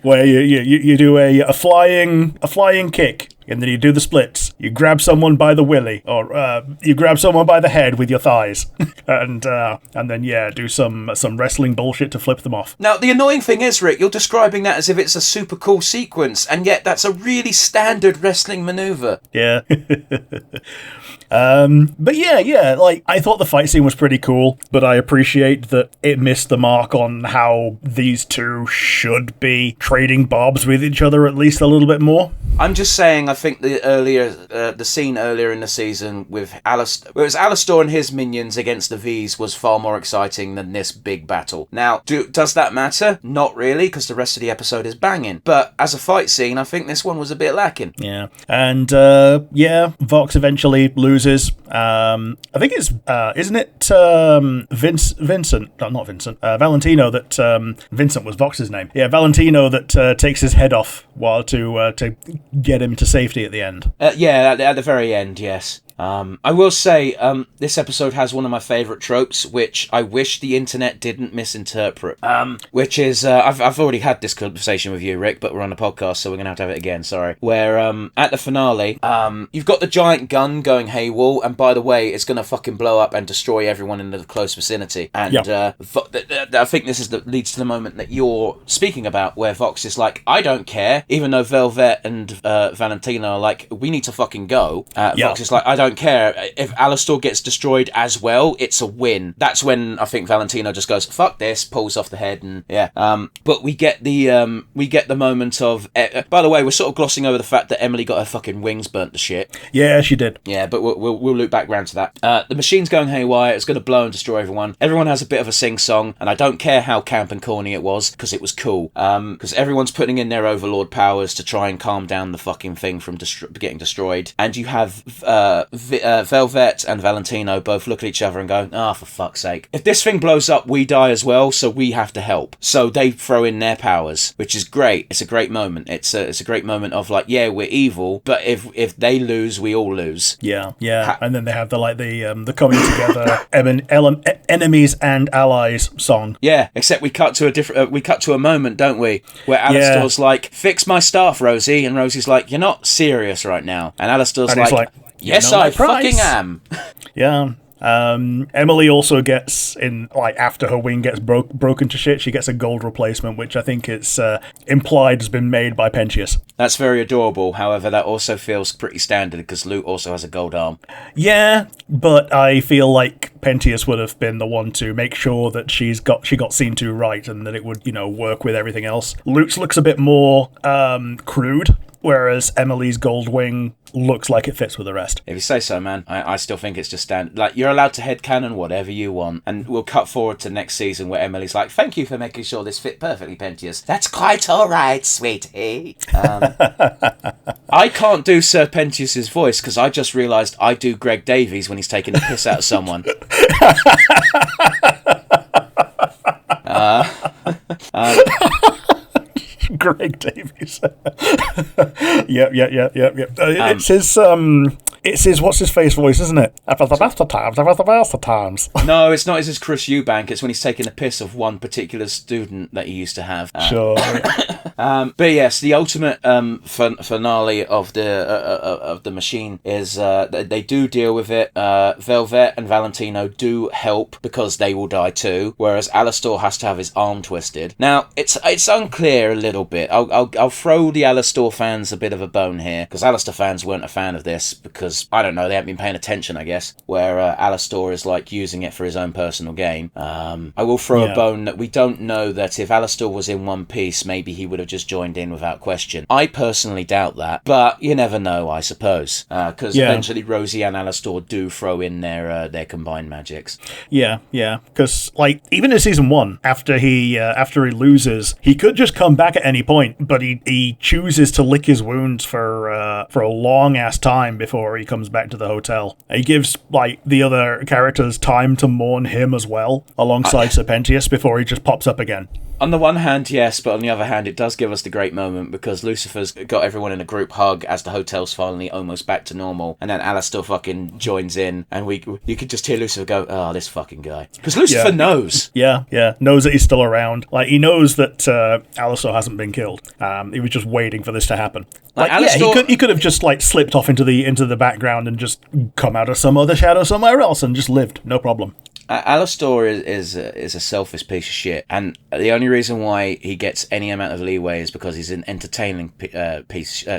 where you do a flying kick, and then you do the splits. You grab someone by the willy, or you grab someone by the head with your thighs, and then do some wrestling bullshit to flip them off.
Now, the annoying thing is, Rick, you're describing that as if it's a super cool sequence, and yet that's a really standard wrestling maneuver.
Yeah. But like, I thought the fight scene was pretty cool, but I appreciate that it missed the mark on how these two should be trading bobs with each other at least a little bit more.
I'm just saying, I think the scene earlier in the season with Alastor, where it was Alastor and his minions against the V's, was far more exciting than this big battle. Now, does that matter? Not really, because the rest of the episode is banging. But as a fight scene, I think this one was a bit lacking.
Yeah, and Vox eventually loses. I think it's isn't it Vincent? No, not Vincent. Valentino. That Vincent was Vox's name. Yeah, Valentino that takes his head off while to get him to safety at the end.
At the very end, yes. I will say, this episode has one of my favourite tropes, which I wish the internet didn't misinterpret. Which is, I've already had this conversation with you, Rick, but we're on a podcast, so we're going to have it again, sorry. Where, at the finale, you've got the giant gun going haywall, and by the way, it's going to fucking blow up and destroy everyone in the close vicinity. And, I think this leads to the moment that you're speaking about, where Vox is like, I don't care, even though Velvet and Valentino are like, we need to fucking go. Vox is like, I don't care. If Alastor gets destroyed as well, it's a win. That's when I think Valentino just goes, fuck this, pulls off the head, and but we get the moment of by the way, we're sort of glossing over the fact that Emily got her fucking wings burnt to shit.
Yeah, she did.
Yeah, but we'll loop back round to that. The machine's going haywire, it's going to blow and destroy everyone. Everyone has a bit of a sing-song, and I don't care how camp and corny it was, because it was cool. Because everyone's putting in their overlord powers to try and calm down the fucking thing from getting destroyed. And you have Velvet and Valentino both look at each other and go, for fuck's sake. If this thing blows up, we die as well, so we have to help. So they throw in their powers, which is great. It's a great moment. It's a great moment of like, yeah, we're evil, but if they lose, we all lose.
Yeah. And then they have the coming together enemies and allies song.
Yeah, except we cut to a moment, don't we, where Alastor's like, fix my staff, Rosie, and Rosie's like, you're not serious right now. And Alastor's like, yes, I fucking am.
Yeah. Emily also gets after her wing gets broken to shit, she gets a gold replacement, which I think it's implied has been made by Pentius.
That's very adorable. However, that also feels pretty standard because Luke also has a gold arm.
Yeah, but I feel like Pentius would have been the one to make sure that she got seen to right and that it would, work with everything else. Luke's looks a bit more crude, whereas Emily's gold wing looks like it fits with the rest.
If you say so, man. I still think it's just standard. Like, you're allowed to headcanon whatever you want. And we'll cut forward to next season where Emily's like, thank you for making sure this fit perfectly, Pentius. That's quite all right, sweetie. I can't do Sir Pentius's voice because I just realised I do Greg Davies when he's taking the piss out of someone.
Greg Davies. Yep. It's his what's his face voice, isn't it? After the best of times.
No, it's not. It's his Chris Eubank. It's when he's taking the piss of one particular student that he used to have.
Sure.
But yes, the ultimate finale of the machine is they do deal with it. Velvet and Valentino do help because they will die too, whereas Alastor has to have his arm twisted. Now it's unclear a little bit. I'll throw the Alastor fans a bit of a bone here because Alastor fans weren't a fan of this because I don't know, they haven't been paying attention, I guess. Where Alastor is like using it for his own personal gain. I will throw a bone that we don't know that if Alastor was in One Piece, maybe he would have have just joined in without question. I personally doubt that, but you never know, I suppose, because eventually Rosie and Alastor do throw in their combined magics.
Yeah, because like even in season 1, after he loses, he could just come back at any point, but he chooses to lick his wounds for a long ass time before he comes back to the hotel. He gives like the other characters time to mourn him as well, alongside Serpentius, before he just pops up again.
On the one hand, yes, but on the other hand, it does give us the great moment because Lucifer's got everyone in a group hug as the hotel's finally almost back to normal, and then Alastor fucking joins in, and you could just hear Lucifer go, "Oh, this fucking guy," because Lucifer knows.
Yeah, knows that he's still around. Like he knows that Alastor hasn't been killed. He was just waiting for this to happen. Like, Alastor, he could have just like slipped off into the background and just come out of some other shadow somewhere else and just lived, no problem.
Alastor is a selfish piece of shit, and the only reason why he gets any amount of leeway is because he's an entertaining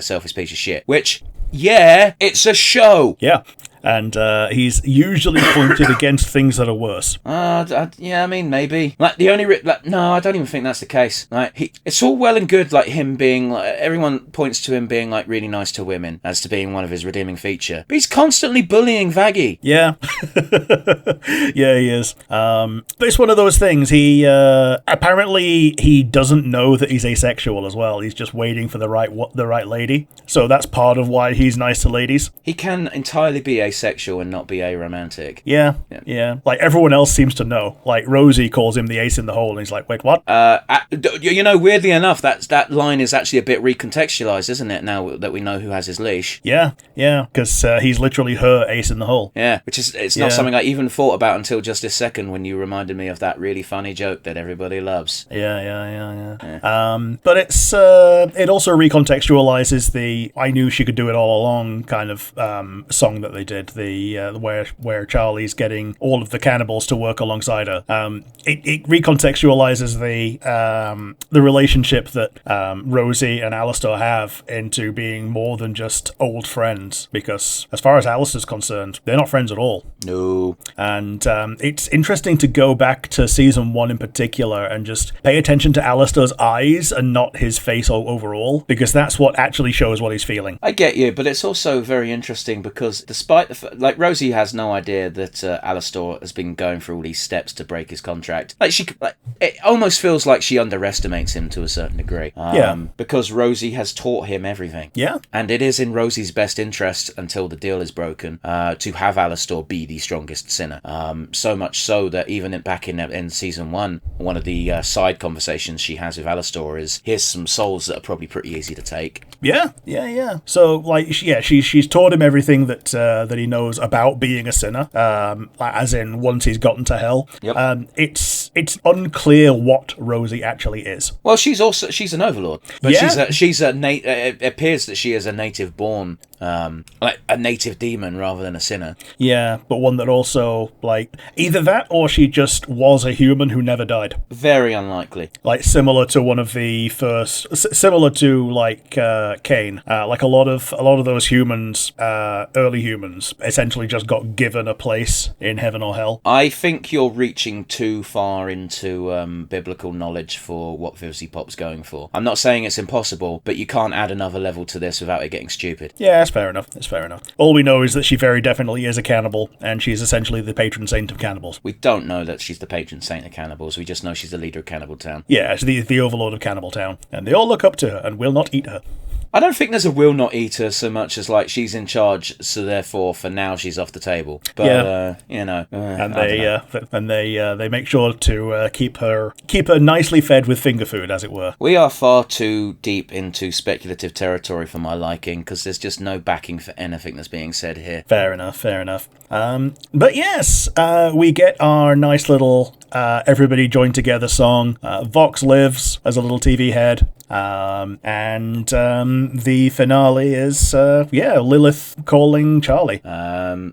selfish piece of shit. Which, it's a show.
Yeah. And he's usually pointed against things that are worse.
Yeah, I mean, maybe. Like, the only... no, I don't even think that's the case. Like, it's all well and good, like, him being... Like, everyone points to him being, like, really nice to women as to being one of his redeeming feature. But he's constantly bullying Vaggie.
Yeah. Yeah, he is. But it's one of those things. He... apparently, he doesn't know that he's asexual as well. He's just waiting for the right lady. So that's part of why he's nice to ladies.
He can entirely be asexual and not be aromantic.
Yeah. Like everyone else seems to know. Like Rosie calls him the ace in the hole, and he's like, "Wait, what?"
Weirdly enough, that line is actually a bit recontextualized, isn't it? Now that we know who has his leash.
Yeah, because he's literally her ace in the hole.
Yeah, which is it's not something I even thought about until just this second when you reminded me of that really funny joke that everybody loves.
Yeah. But it also recontextualizes the "I knew she could do it all along" kind of song that they did. Where Charlie's getting all of the cannibals to work alongside her. It recontextualizes the relationship that Rosie and Alastor have into being more than just old friends, because as far as Alastor's concerned, they're not friends at all.
No.
And it's interesting to go back to season 1 in particular and just pay attention to Alastor's eyes and not his face overall, because that's what actually shows what he's feeling.
I get you, but it's also very interesting because despite like Rosie has no idea that Alastor has been going through all these steps to break his contract. It almost feels like she underestimates him to a certain degree. Because Rosie has taught him everything. Yeah. And it is in Rosie's best interest until the deal is broken to have Alastor be the strongest sinner. So much so that even back in season 1, one of the side conversations she has with Alastor is, here's some souls that are probably pretty easy to take. Yeah.
So she's taught him everything that he knows about being a sinner, as in once he's gotten to hell.
Yep.
It's unclear what Rosie actually is.
Well, she's an overlord, but it appears that she is a native born, like a native demon rather than a sinner.
Yeah, but one that also either that or she just was a human who never died.
Very unlikely.
Like similar to one of the first, similar to Cain. Like a lot of those humans, early humans, essentially just got given a place in heaven or hell.
I think you're reaching too far into biblical knowledge for what Vivzy Pop's going for. I'm not saying it's impossible, but you can't add another level to this without it getting stupid.
Yeah, that's fair enough. All we know is that she very definitely is a cannibal, and she's essentially the patron saint of cannibals.
We don't know that she's the patron saint of cannibals. We just know she's the leader of Cannibal Town.
Yeah, she's the overlord of Cannibal Town, and they all look up to her and will not eat her.
I don't think there's a will not eat her so much as like she's in charge, so therefore for now she's off the table. But
and they make sure to keep her nicely fed with finger food, as it were.
We are far too deep into speculative territory for my liking, because there's just no backing for anything that's being said here.
Fair enough. But yes, we get our nice little everybody joined together song. Vox lives as a little TV head. And the finale is Lilith calling Charlie.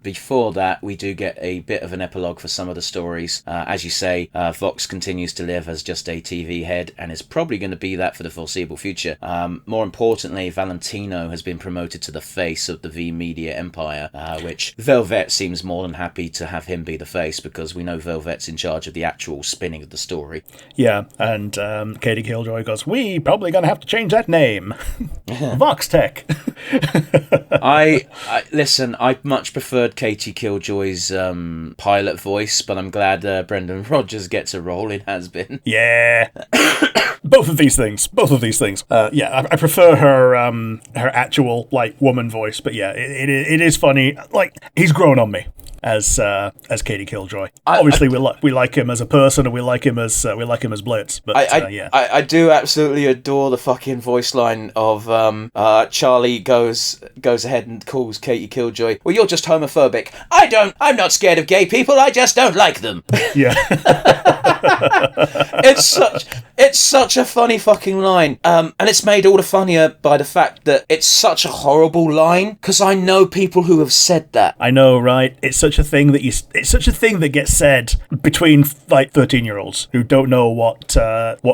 Before that, we do get a bit of an epilogue for some of the stories. As you say, Vox continues to live as just a TV head and is probably going to be that for the foreseeable future. More importantly, Valentino has been promoted to the face of the V Media empire, which Velvet seems more than happy to have him be the face, because we know Velvet's in charge of the actual spinning of the story.
Yeah, and Katie Killjoy goes, "We probably probably going to have to change that name. Vox Tech.
I listen. I much preferred Katie Killjoy's pilot voice, but I'm glad Brendan Rodgers gets a role in Hazbin.
Yeah. Both of these things. Yeah, I prefer her actual like woman voice, but yeah, it is funny. Like, he's grown on me as Katie Killjoy. Obviously, we like him as a person, and we like him as Blitz. But yeah,
I do absolutely adore the fucking voice line of Charlie goes ahead and calls Katie Killjoy, well, you're just homophobic. I'm not scared of gay people. I just don't like them.
Yeah.
It's such a funny fucking line, and it's made all the funnier by the fact that it's such a horrible line, because I know people who have said that.
I know, right? It's such a thing that gets said between like 13-year-olds who don't know what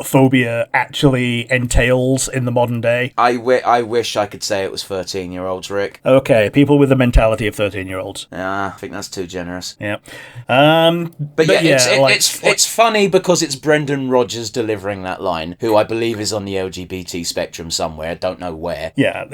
phobia actually entails in the modern day.
I wish I could say it was 13-year-olds, Rick.
Okay, people with the mentality of 13-year-olds.
Yeah, I think that's too generous.
Yeah.
But it's funny because it's Brendan Rodgers delivering that line, who I believe is on the LGBT spectrum somewhere, don't know where.
Yeah,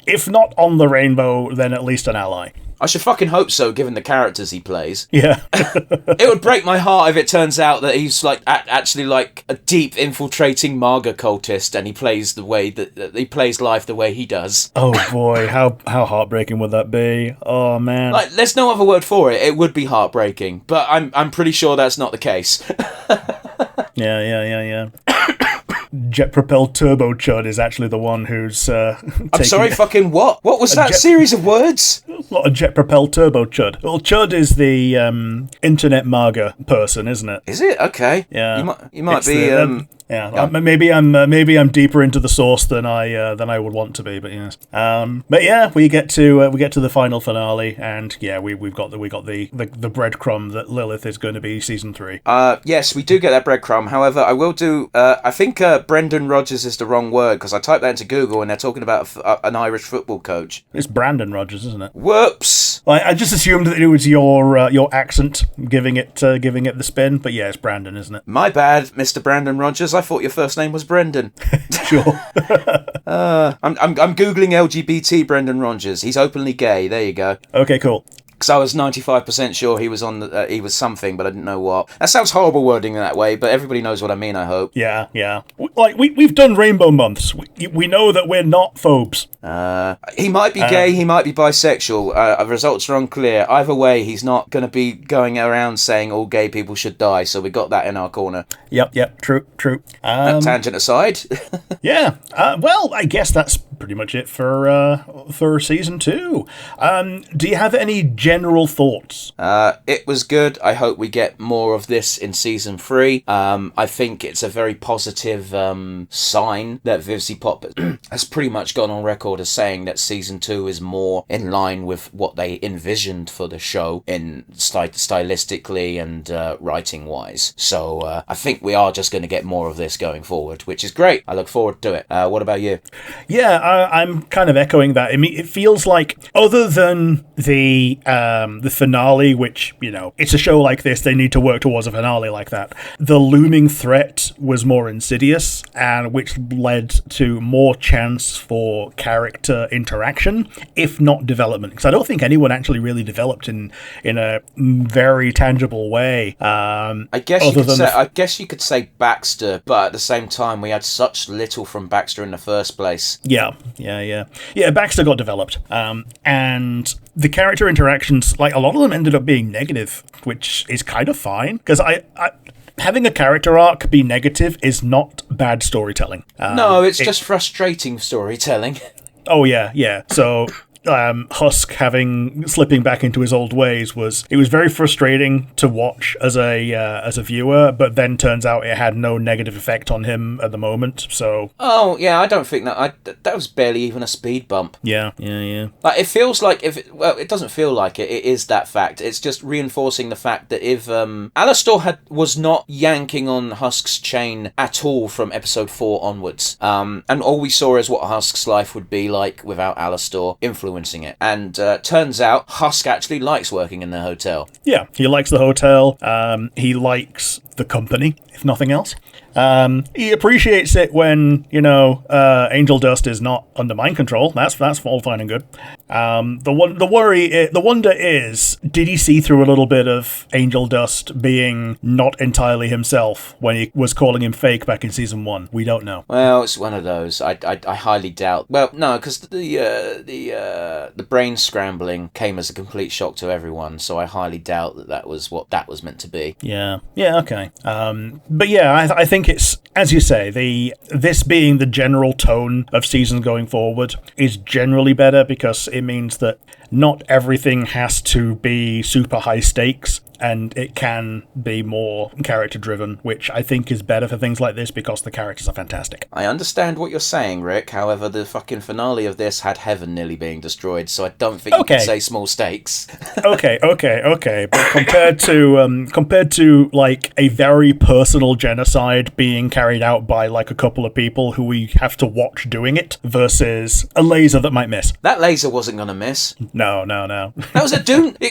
if not on the rainbow, then at least an ally.
I should fucking hope so, given the characters he plays.
Yeah.
It would break my heart if it turns out that he's like actually like a deep infiltrating MAGA cultist, and he plays life the way he does.
Oh boy, how heartbreaking would that be? Oh man.
Like, there's no other word for it. It would be heartbreaking, but I'm pretty sure that's not the case.
Yeah. Jet-propelled turbo chud is actually the one who's
I'm sorry, fucking what? What was that series of words?
A lot of jet-propelled turbo chud. Well, chud is the internet MAGA person, isn't it?
Is it? Okay.
Yeah.
You might be.
Yeah. Maybe I'm deeper into the source than I would want to be, but yes. But yeah, we get to the final finale, and yeah, we got the breadcrumb that Lilith is going to be season 3.
Yes, we do get that breadcrumb. However, I will do. I think Brendan Rodgers is the wrong word, because I typed that into Google and they're talking about an Irish football coach.
It's Brandon Rodgers, isn't it?
Whoops.
I just assumed that it was your accent giving it the spin, but yeah, it's Brandon, isn't it?
My bad, Mr. Brandon Rodgers. I thought your first name was Brendan.
Sure.
I'm googling LGBT Brendan Rodgers. He's openly gay. There you go.
Okay, cool.
Because I was 95% sure he was on he was something, but I didn't know what. That sounds horrible wording that way, but everybody knows what I mean, I hope.
Yeah. Like, we've done Rainbow Months. We know that we're not phobes.
He might be gay, he might be bisexual. Results are unclear. Either way, he's not going to be going around saying all gay people should die, so we got that in our corner.
Yep, true.
Tangent aside.
Yeah, well, I guess that's pretty much it for season 2. Do you have any general thoughts?
It was good. I hope we get more of this in season 3. I think it's a very positive sign that Vivzie Pop has pretty much gone on record as saying that season 2 is more in line with what they envisioned for the show in stylistically and writing wise. So I think we are just going to get more of this going forward, which is great. I look forward to it. What about you?
Yeah, I'm kind of echoing that. I mean, it feels like, other than the finale, which, you know, it's a show like this, they need to work towards a finale like that. The looming threat was more insidious, and which led to more chance for character interaction, if not development. Because I don't think anyone actually really developed in a very tangible way.
I guess you could say Baxter, but at the same time, we had such little from Baxter in the first place.
Yeah. Baxter got developed, and the character interactions, like, a lot of them ended up being negative, which is kind of fine, because I having a character arc be negative is not bad storytelling.
No, it's just frustrating storytelling.
Oh yeah. So Husk slipping back into his old ways was very frustrating to watch as a viewer, but then turns out it had no negative effect on him at the moment. So
I don't think that was barely even a speed bump.
Yeah.
Like, it feels like it doesn't feel like it. It is that fact. It's just reinforcing the fact that if Alastor was not yanking on Husk's chain at all from episode 4 onwards, and all we saw is what Husk's life would be like without Alastor influencing influencing it. And turns out Husk actually likes working in the hotel.
Yeah, he likes the hotel. He likes the company, if nothing else. He appreciates it when, Angel Dust is not under mind control. That's all fine and good. The wonder is, did he see through a little bit of Angel Dust being not entirely himself when he was calling him fake back in season 1? We don't know.
Well, it's one of those. I highly doubt. Well, no, because the brain scrambling came as a complete shock to everyone. So I highly doubt that was what that was meant to be.
Yeah, okay. But yeah, I think it's, as you say, this being the general tone of seasons going forward is generally better, because it means that not everything has to be super high stakes, and it can be more character driven, which I think is better for things like this because the characters are fantastic.
I understand what you're saying, Rick. However, the fucking finale of this had heaven nearly being destroyed, so I don't think you can say small stakes.
Okay. But compared to like a very personal genocide being carried out by like a couple of people who we have to watch doing it versus a laser that might miss.
That laser wasn't gonna miss.
No.
That was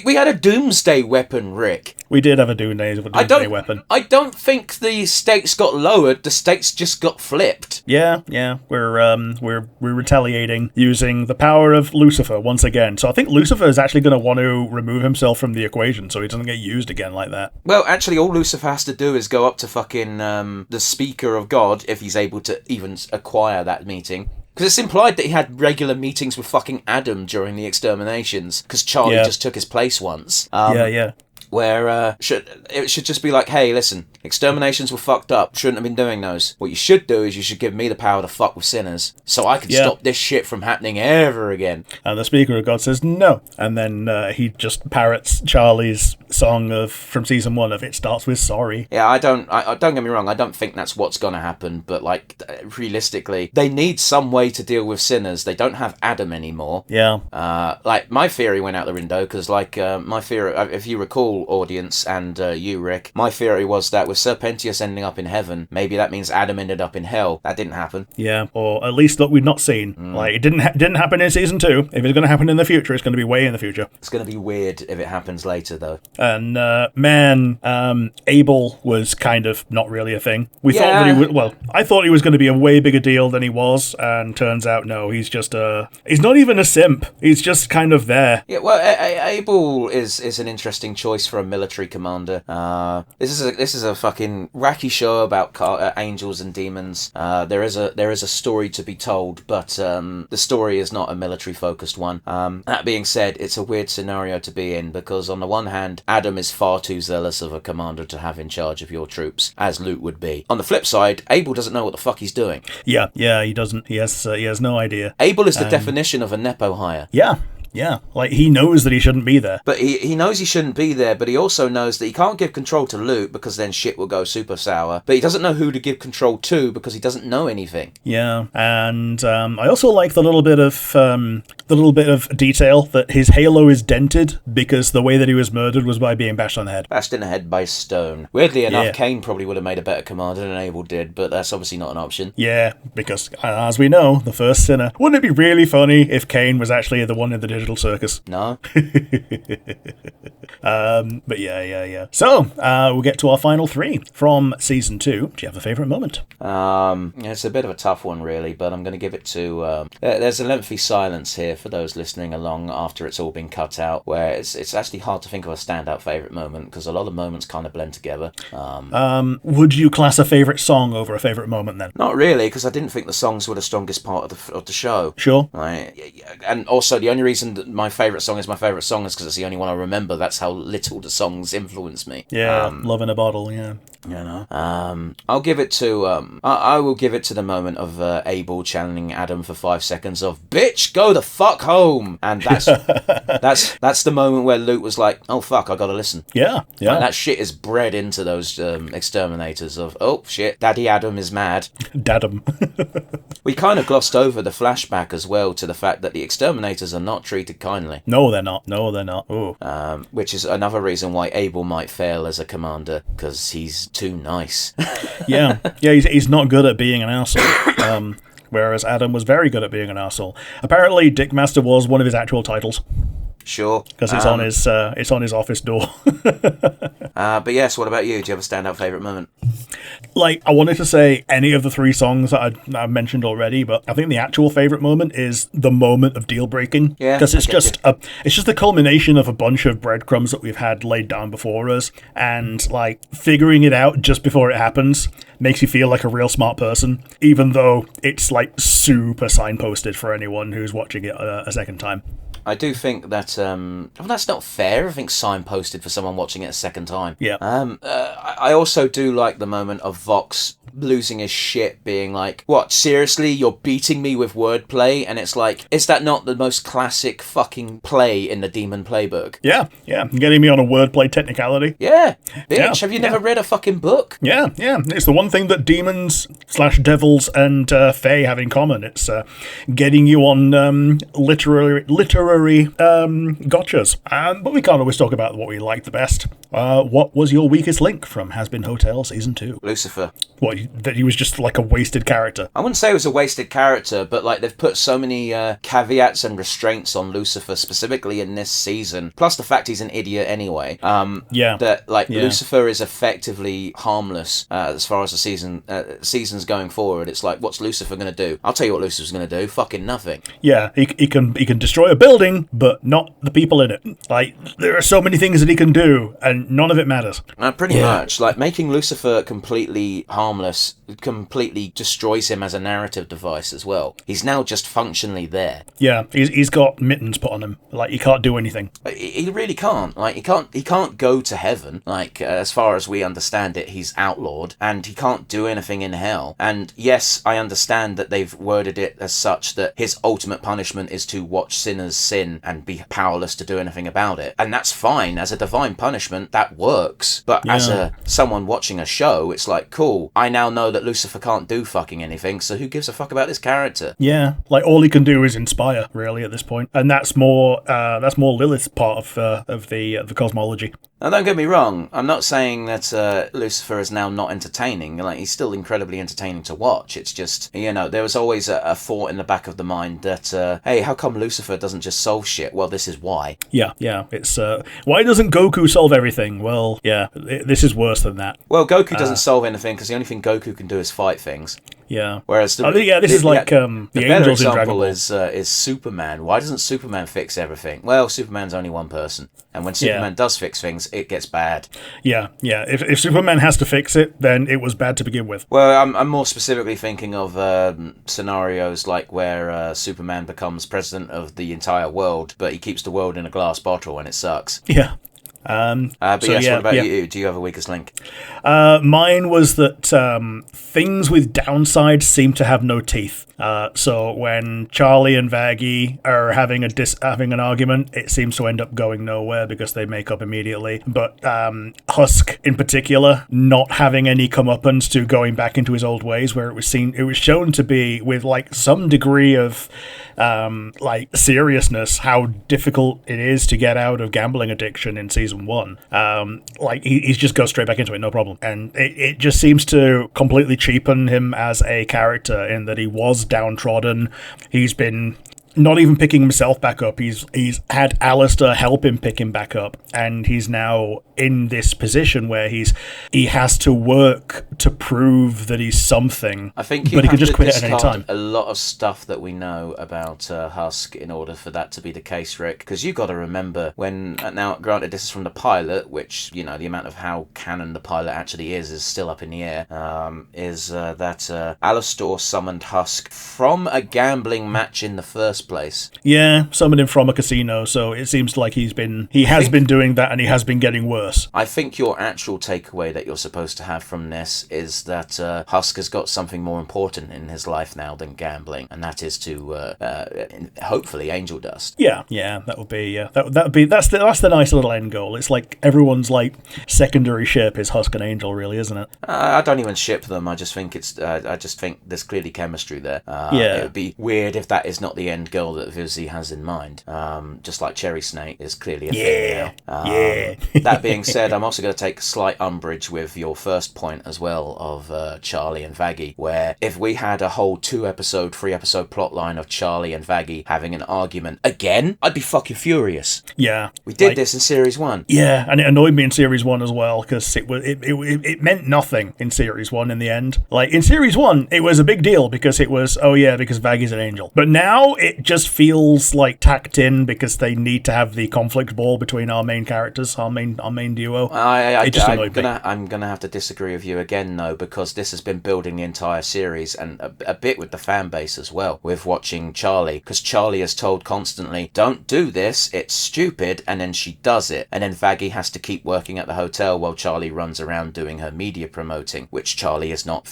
we had a doomsday weapon, Rick.
We did have a doomsday weapon.
I don't think the stakes got lowered. The stakes just got flipped.
Yeah. We're retaliating using the power of Lucifer once again. So I think Lucifer is actually going to want to remove himself from the equation so he doesn't get used again like that.
Well, actually, all Lucifer has to do is go up to fucking the Speaker of God, if he's able to even acquire that meeting. Because it's implied that he had regular meetings with fucking Adam during the exterminations, because Charlie just took his place once.
Yeah.
Where it should just be like, hey, listen, exterminations were fucked up. Shouldn't have been doing those. What you should do is you should give me the power to fuck with sinners, so I can stop this shit from happening ever again. And
the Speaker of God says no, and then he just parrots Charlie's song from season 1 of "It Starts With Sorry."
Yeah, I don't get me wrong. I don't think that's what's gonna happen. But like, realistically, they need some way to deal with sinners. They don't have Adam anymore.
Yeah.
Like my theory went out the window because my theory, if you recall, audience, and you, Rick, my theory was that with Serpentius ending up in heaven, maybe that means Adam ended up in hell. That didn't happen.
Yeah, or at least that we've not seen. Like, it didn't happen in season 2. If it's going to happen in the future, it's going to be way in the future.
It's going to be weird if it happens later, though.
And Abel was kind of not really a thing. We thought that he was. Well, I thought he was going to be a way bigger deal than he was, and turns out no, he's just he's not even a simp. He's just kind of there.
Yeah, well, Abel is an interesting choice for a military commander. This is a fucking wacky show about angels and demons. There is a story to be told, but the story is not a military focused one. That being said, it's a weird scenario to be in, because on the one hand, Adam is far too zealous of a commander to have in charge of your troops, as Luke would be. On the flip side, Abel doesn't know what the fuck he's doing.
Yeah, he doesn't. He has no idea.
Abel is the definition of a nepo hire.
Yeah, like he knows that he shouldn't be there.
But he knows he shouldn't be there, but he also knows that he can't give control to Luke because then shit will go super sour. But he doesn't know who to give control to because he doesn't know anything.
Yeah, and I also like the little bit of detail that his halo is dented because the way that he was murdered was by being bashed on the head.
Bashed in the head by stone. Weirdly enough, Cain probably would have made a better commander than Abel did, but that's obviously not an option. Yeah,
because as we know, the first sinner. Wouldn't it be really funny if Cain was actually the one in the digital circus?
No.
But yeah. So, we'll get to our final 3 from season 2. Do you have a favourite moment?
It's a bit of a tough one, really, but I'm going to give it to... there's a lengthy silence here for those listening along after it's all been cut out, where it's actually hard to think of a standout favourite moment, because a lot of moments kind of blend together.
Would you class a favourite song over a favourite moment, then?
Not really, because I didn't think the songs were the strongest part of the show.
Sure.
And also, the only reason that my favourite song is because it's the only one I remember. That's how little the songs influence me.
Yeah, Love in a Bottle, yeah.
You know, I'll give it to I will give it to the moment of Abel channeling Adam for 5 seconds of "Bitch, go the fuck home," and that's that's the moment where Luke was like, "Oh fuck, I gotta listen."
Yeah.
Like, that shit is bred into those exterminators of, "Oh shit, Daddy Adam is mad."
Dadam.
We kind of glossed over the flashback as well to the fact that the exterminators are not treated kindly.
No, they're not. Ooh.
Which is another reason why Abel might fail as a commander, because he's too nice.
yeah, he's not good at being an arsehole. whereas Adam was very good at being an arsehole. Apparently, Dickmaster was one of his actual titles.
Sure.
Because it's on his office door.
But yes, what about you? Do you have a standout favourite moment?
Like, I wanted to say any of the 3 songs that I've mentioned already, but I think the actual favourite moment is the moment of deal breaking.
Yeah,
because it's just the culmination of a bunch of breadcrumbs that we've had laid down before us, and like figuring it out just before it happens makes you feel like a real smart person, even though it's like super signposted for anyone who's watching it a second time.
I do think that that's not fair. I think signposted for someone watching it a second time.
Yeah.
I also do like the moment of Vox losing his shit, being like, "What? Seriously? You're beating me with wordplay?" And it's like, is that not the most classic fucking play in the Demon Playbook?
Yeah. Getting me on a wordplay technicality.
Yeah. Bitch, have you never read a fucking book?
Yeah. It's the one thing that demons / devils and fae have in common. It's getting you on literary gotchas. But we can't always talk about what we like the best. What was your weakest link from Hazbin Hotel Season 2?
Lucifer.
What, that he was just like a wasted character?
I wouldn't say it was a wasted character, but like they've put so many caveats and restraints on Lucifer, specifically in this season, plus the fact he's an idiot anyway. That Lucifer is effectively harmless as far as the season's going forward. It's like, what's Lucifer going to do? I'll tell you what Lucifer's going to do. Fucking nothing.
Yeah, he can destroy a building, but not the people in it. Like, there are so many things that he can do, and none of it matters.
Pretty much. Like, making Lucifer completely harmless completely destroys him as a narrative device as well. He's now just functionally there.
Yeah, he's got mittens put on him. Like, he can't do anything.
He really can't. Like, he can't go to heaven. Like, as far as we understand it, he's outlawed, and he can't do anything in hell. And yes, I understand that they've worded it as such that his ultimate punishment is to watch sinners sin and be powerless to do anything about it. And that's fine. As a divine punishment, that works. But as someone watching a show, it's like, cool, I now know that Lucifer can't do fucking anything, so who gives a fuck about this character?
Yeah, like, all he can do is inspire, really, at this point. And that's more Lilith's part of the cosmology.
Now, don't get me wrong, I'm not saying that Lucifer is now not entertaining. Like, he's still incredibly entertaining to watch. It's just, there was always a thought in the back of the mind that, hey, how come Lucifer doesn't just solve shit? Well, this is why.
Yeah, it's, why doesn't Goku solve everything? Well, yeah, this is worse than that.
Well, Goku doesn't solve anything, because the only thing Goku can do is fight things.
Yeah.
Whereas
this is like the
better
angels in Dragon Ball.
is Superman. Why doesn't Superman fix everything? Well, Superman's only one person, and when Superman does fix things, it gets bad. Yeah. If Superman has to fix it, then it was bad to begin with. Well, I'm more specifically thinking of scenarios like where Superman becomes president of the entire world, but he keeps the world in a glass bottle, and it sucks.
Yeah.
What about you? Do you have a weakest link?
Mine was that things with downsides seem to have no teeth. So when Charlie and Vaggie are having an argument, it seems to end up going nowhere because they make up immediately. But Husk, in particular, not having any comeuppance to going back into his old ways, where it was shown to be with like some degree of like seriousness how difficult it is to get out of gambling addiction in season 1. Like he's just goes straight back into it, no problem. And it just seems to completely cheapen him as a character in that he was downtrodden. He's been not even picking himself back up. He's had Alastor help him pick him back up, and he's now in this position where he has to work to prove that he's something.
I think
but he can just quit at any time.
A lot of stuff that we know about Husk in order for that to be the case, Rick. Because you got to remember when now, granted, this is from the pilot, which the amount of how canon the pilot actually is still up in the air. Is that Alastor summoned Husk from a gambling match in the first place.
Yeah, summoned him from a casino, so it seems like he has been doing that, and he has been getting worse.
I think your actual takeaway that you're supposed to have from this is that Husk has got something more important in his life now than gambling, and that is to hopefully angel dust. Yeah, that would be that's the nice little end goal. It's like everyone's like secondary ship is Husk and Angel, really, isn't it? I don't even ship them. I just think there's clearly chemistry there. It would be weird if that is not the end girl that Vizzy has in mind. Just like Cherry Snake is clearly a thing now.
Yeah.
That being said, I'm also going to take slight umbrage with your first point as well of Charlie and Vaggie, where if we had a whole 2-episode, 3-episode plot line of Charlie and Vaggie having an argument again, I'd be fucking furious.
Yeah.
We did this in Series 1.
Yeah, and it annoyed me in Series 1 as well, because it meant nothing in Series 1 in the end. Like, in Series 1, it was a big deal because it was, because Vaggie's an angel. But now, it just feels like tacked in because they need to have the conflict ball between our main characters, our main duo.
I'm gonna have to disagree with you again, though, because this has been building the entire series, and a bit with the fan base as well, with watching Charlie, because Charlie is told constantly, don't do this, it's stupid, and then she does it, and then Vaggie has to keep working at the hotel while Charlie runs around doing her media promoting, which Charlie is not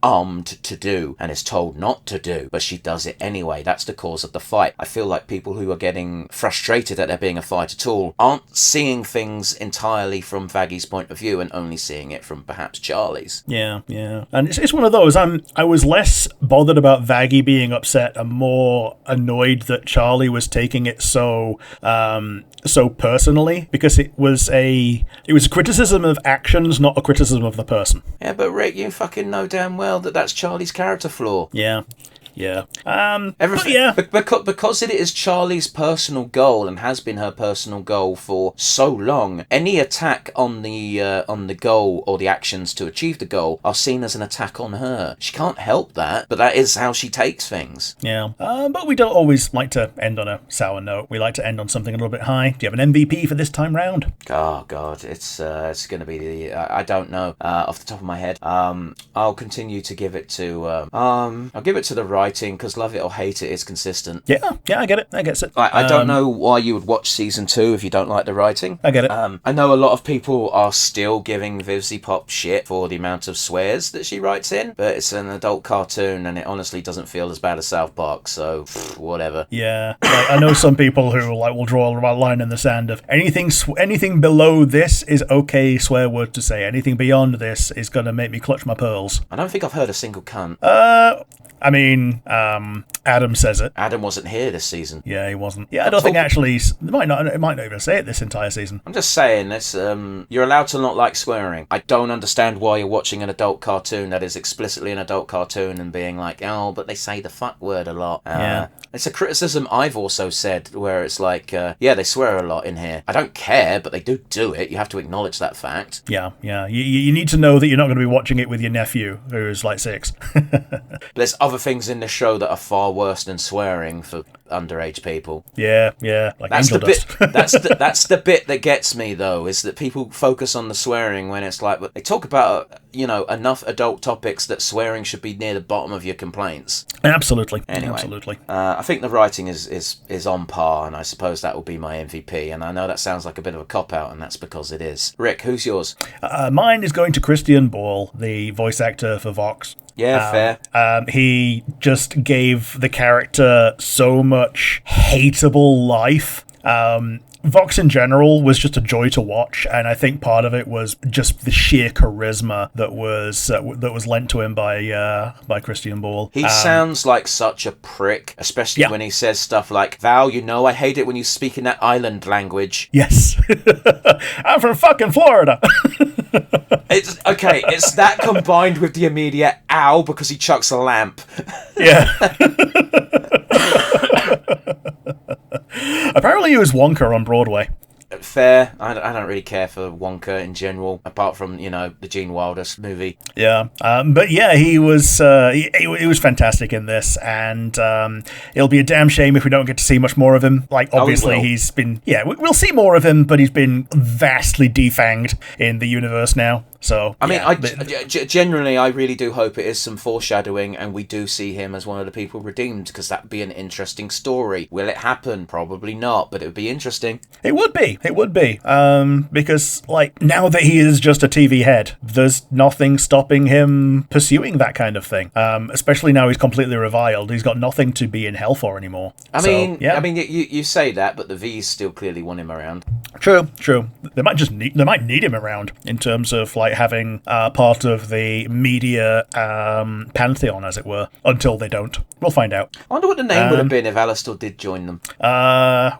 armed to do, and is told not to do, but she does it anyway. That's the cause of the fight. I feel like people who are getting frustrated at there being a fight at all aren't seeing things entirely from Vaggie's point of view and only seeing it from perhaps Charlie's.
Yeah. And it's one of those, I was less bothered about Vaggie being upset and more annoyed that Charlie was taking it so personally, because it was a criticism of actions, not a criticism of the person.
Yeah, but Rick, you fucking know damn well that that's Charlie's character flaw.
Yeah.
Because it is Charlie's personal goal and has been her personal goal for so long, any attack on the goal or the actions to achieve the goal are seen as an attack on her. She can't help that, but that is how she takes things.
Yeah. But we don't always like to end on a sour note. We like to end on something a little bit high. Do you have an MVP for this time round?
Oh God, it's going to be I don't know off the top of my head. I'll continue to give it to I'll give it to the writing, because love it or hate it, it's consistent.
Yeah, I get it. I get it.
I don't know why you would watch season 2 if you don't like the writing.
I get it.
I know a lot of people are still giving Vivzy Pop shit for the amount of swears that she writes in, but it's an adult cartoon and it honestly doesn't feel as bad as South Park, so whatever.
Yeah, I know some people who will draw a line in the sand of anything below this is okay swear word to say. Anything beyond this is gonna make me clutch my pearls.
I don't think I've heard a single cunt.
Adam says it.
Adam wasn't here this season.
Yeah, he wasn't. Yeah, I don't think actually it might not even say it this entire season.
I'm just saying this. You're allowed to not like swearing. I don't understand why you're watching an adult cartoon that is explicitly an adult cartoon and being like, oh, but they say the fuck word a lot.
Yeah.
It's a criticism I've also said where it's like, they swear a lot in here. I don't care, but they do it. You have to acknowledge that fact.
Yeah. You need to know that you're not going to be watching it with your nephew who's like 6.
But there's other things in the show that are far worse than swearing for underage people.
Yeah, like
that's
angel
the
dust.
bit. That's the bit that gets me though, is that people focus on the swearing when it's like they talk about enough adult topics that swearing should be near the bottom of your complaints.
Absolutely.
Anyway,
absolutely.
I think the writing is on par, and I suppose that will be my MVP. And I know that sounds like a bit of a cop out, and that's because it is. Rick, who's yours?
Mine is going to Christian Ball, the voice actor for Vox.
Yeah, fair.
He just gave the character so much hateable life. Vox in general was just a joy to watch, and I think part of it was just the sheer charisma that was lent to him by Christian Ball.
He sounds like such a prick, especially when he says stuff like, Val, I hate it when you speak in that island language.
Yes. I'm from fucking Florida.
It's that combined with the immediate ow because he chucks a lamp.
Yeah. Apparently he was Wonka on Broadway.
Fair. I don't really care for Wonka in general, apart from the Gene Wilder movie.
Yeah, but yeah, he was fantastic in this, and it'll be a damn shame if we don't get to see much more of him. Like, obviously, he's been we'll see more of him, but he's been vastly defanged in the universe now. So
generally, I really do hope it is some foreshadowing, and we do see him as one of the people redeemed, because that'd be an interesting story. Will it happen? Probably not, but it would be interesting.
It would be. Because now that he is just a TV head, there's nothing stopping him pursuing that kind of thing. Especially now he's completely reviled. He's got nothing to be in hell for anymore.
You say that, but the V's still clearly want him around.
True. They might need him around in terms of having part of the media pantheon, as it were, until they don't. We'll find out.
I wonder what the name would have been if Alastor did join them.
Because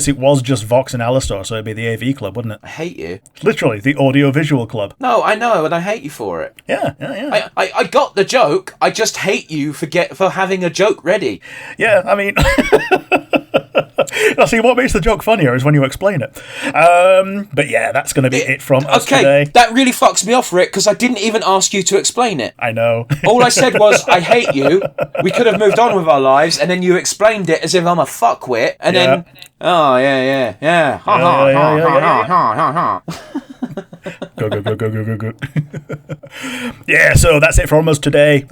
it was just Vox and Alastor, so it'd be the AV Club, wouldn't it?
I hate you.
Literally, the Audio-Visual Club.
No, I know, and I hate you for it.
Yeah.
I got the joke. I just hate you for having a joke ready.
Yeah, I mean... Now, see, what makes the joke funnier is when you explain it. But yeah, that's going to be it from us today.
That really fucks me off, Rick, because I didn't even ask you to explain it.
I know.
All I said was, I hate you. We could have moved on with our lives, and then you explained it as if I'm a fuckwit, and then... Oh, yeah. Ha, ha.
Go. Yeah, so that's it from us today.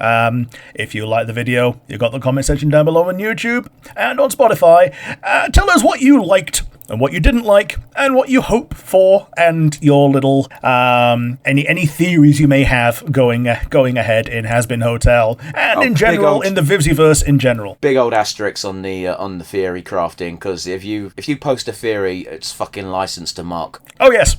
If you like the video, you've got the comment section down below on YouTube and on Spotify. Tell us what you liked and what you didn't like, and what you hope for, and your little any theories you may have going ahead in Hazbin Hotel, and in general in the Vivziverse in general.
Big old asterisks on the theory crafting, because if you post a theory, it's fucking licensed to mock.
Oh yes.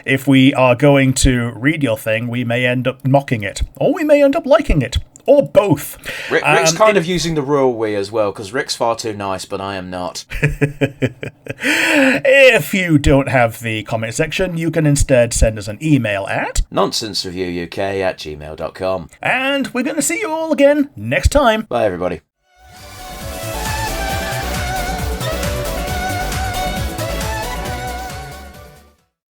If we are going to read your thing, we may end up mocking it, or we may end up liking it. Or both.
Rick's kind of using the royal we as well, because Rick's far too nice, but I am not.
If you don't have the comment section, you can instead send us an email at
nonsensereviewuk@gmail.com.
And we're going to see you all again next time.
Bye, everybody.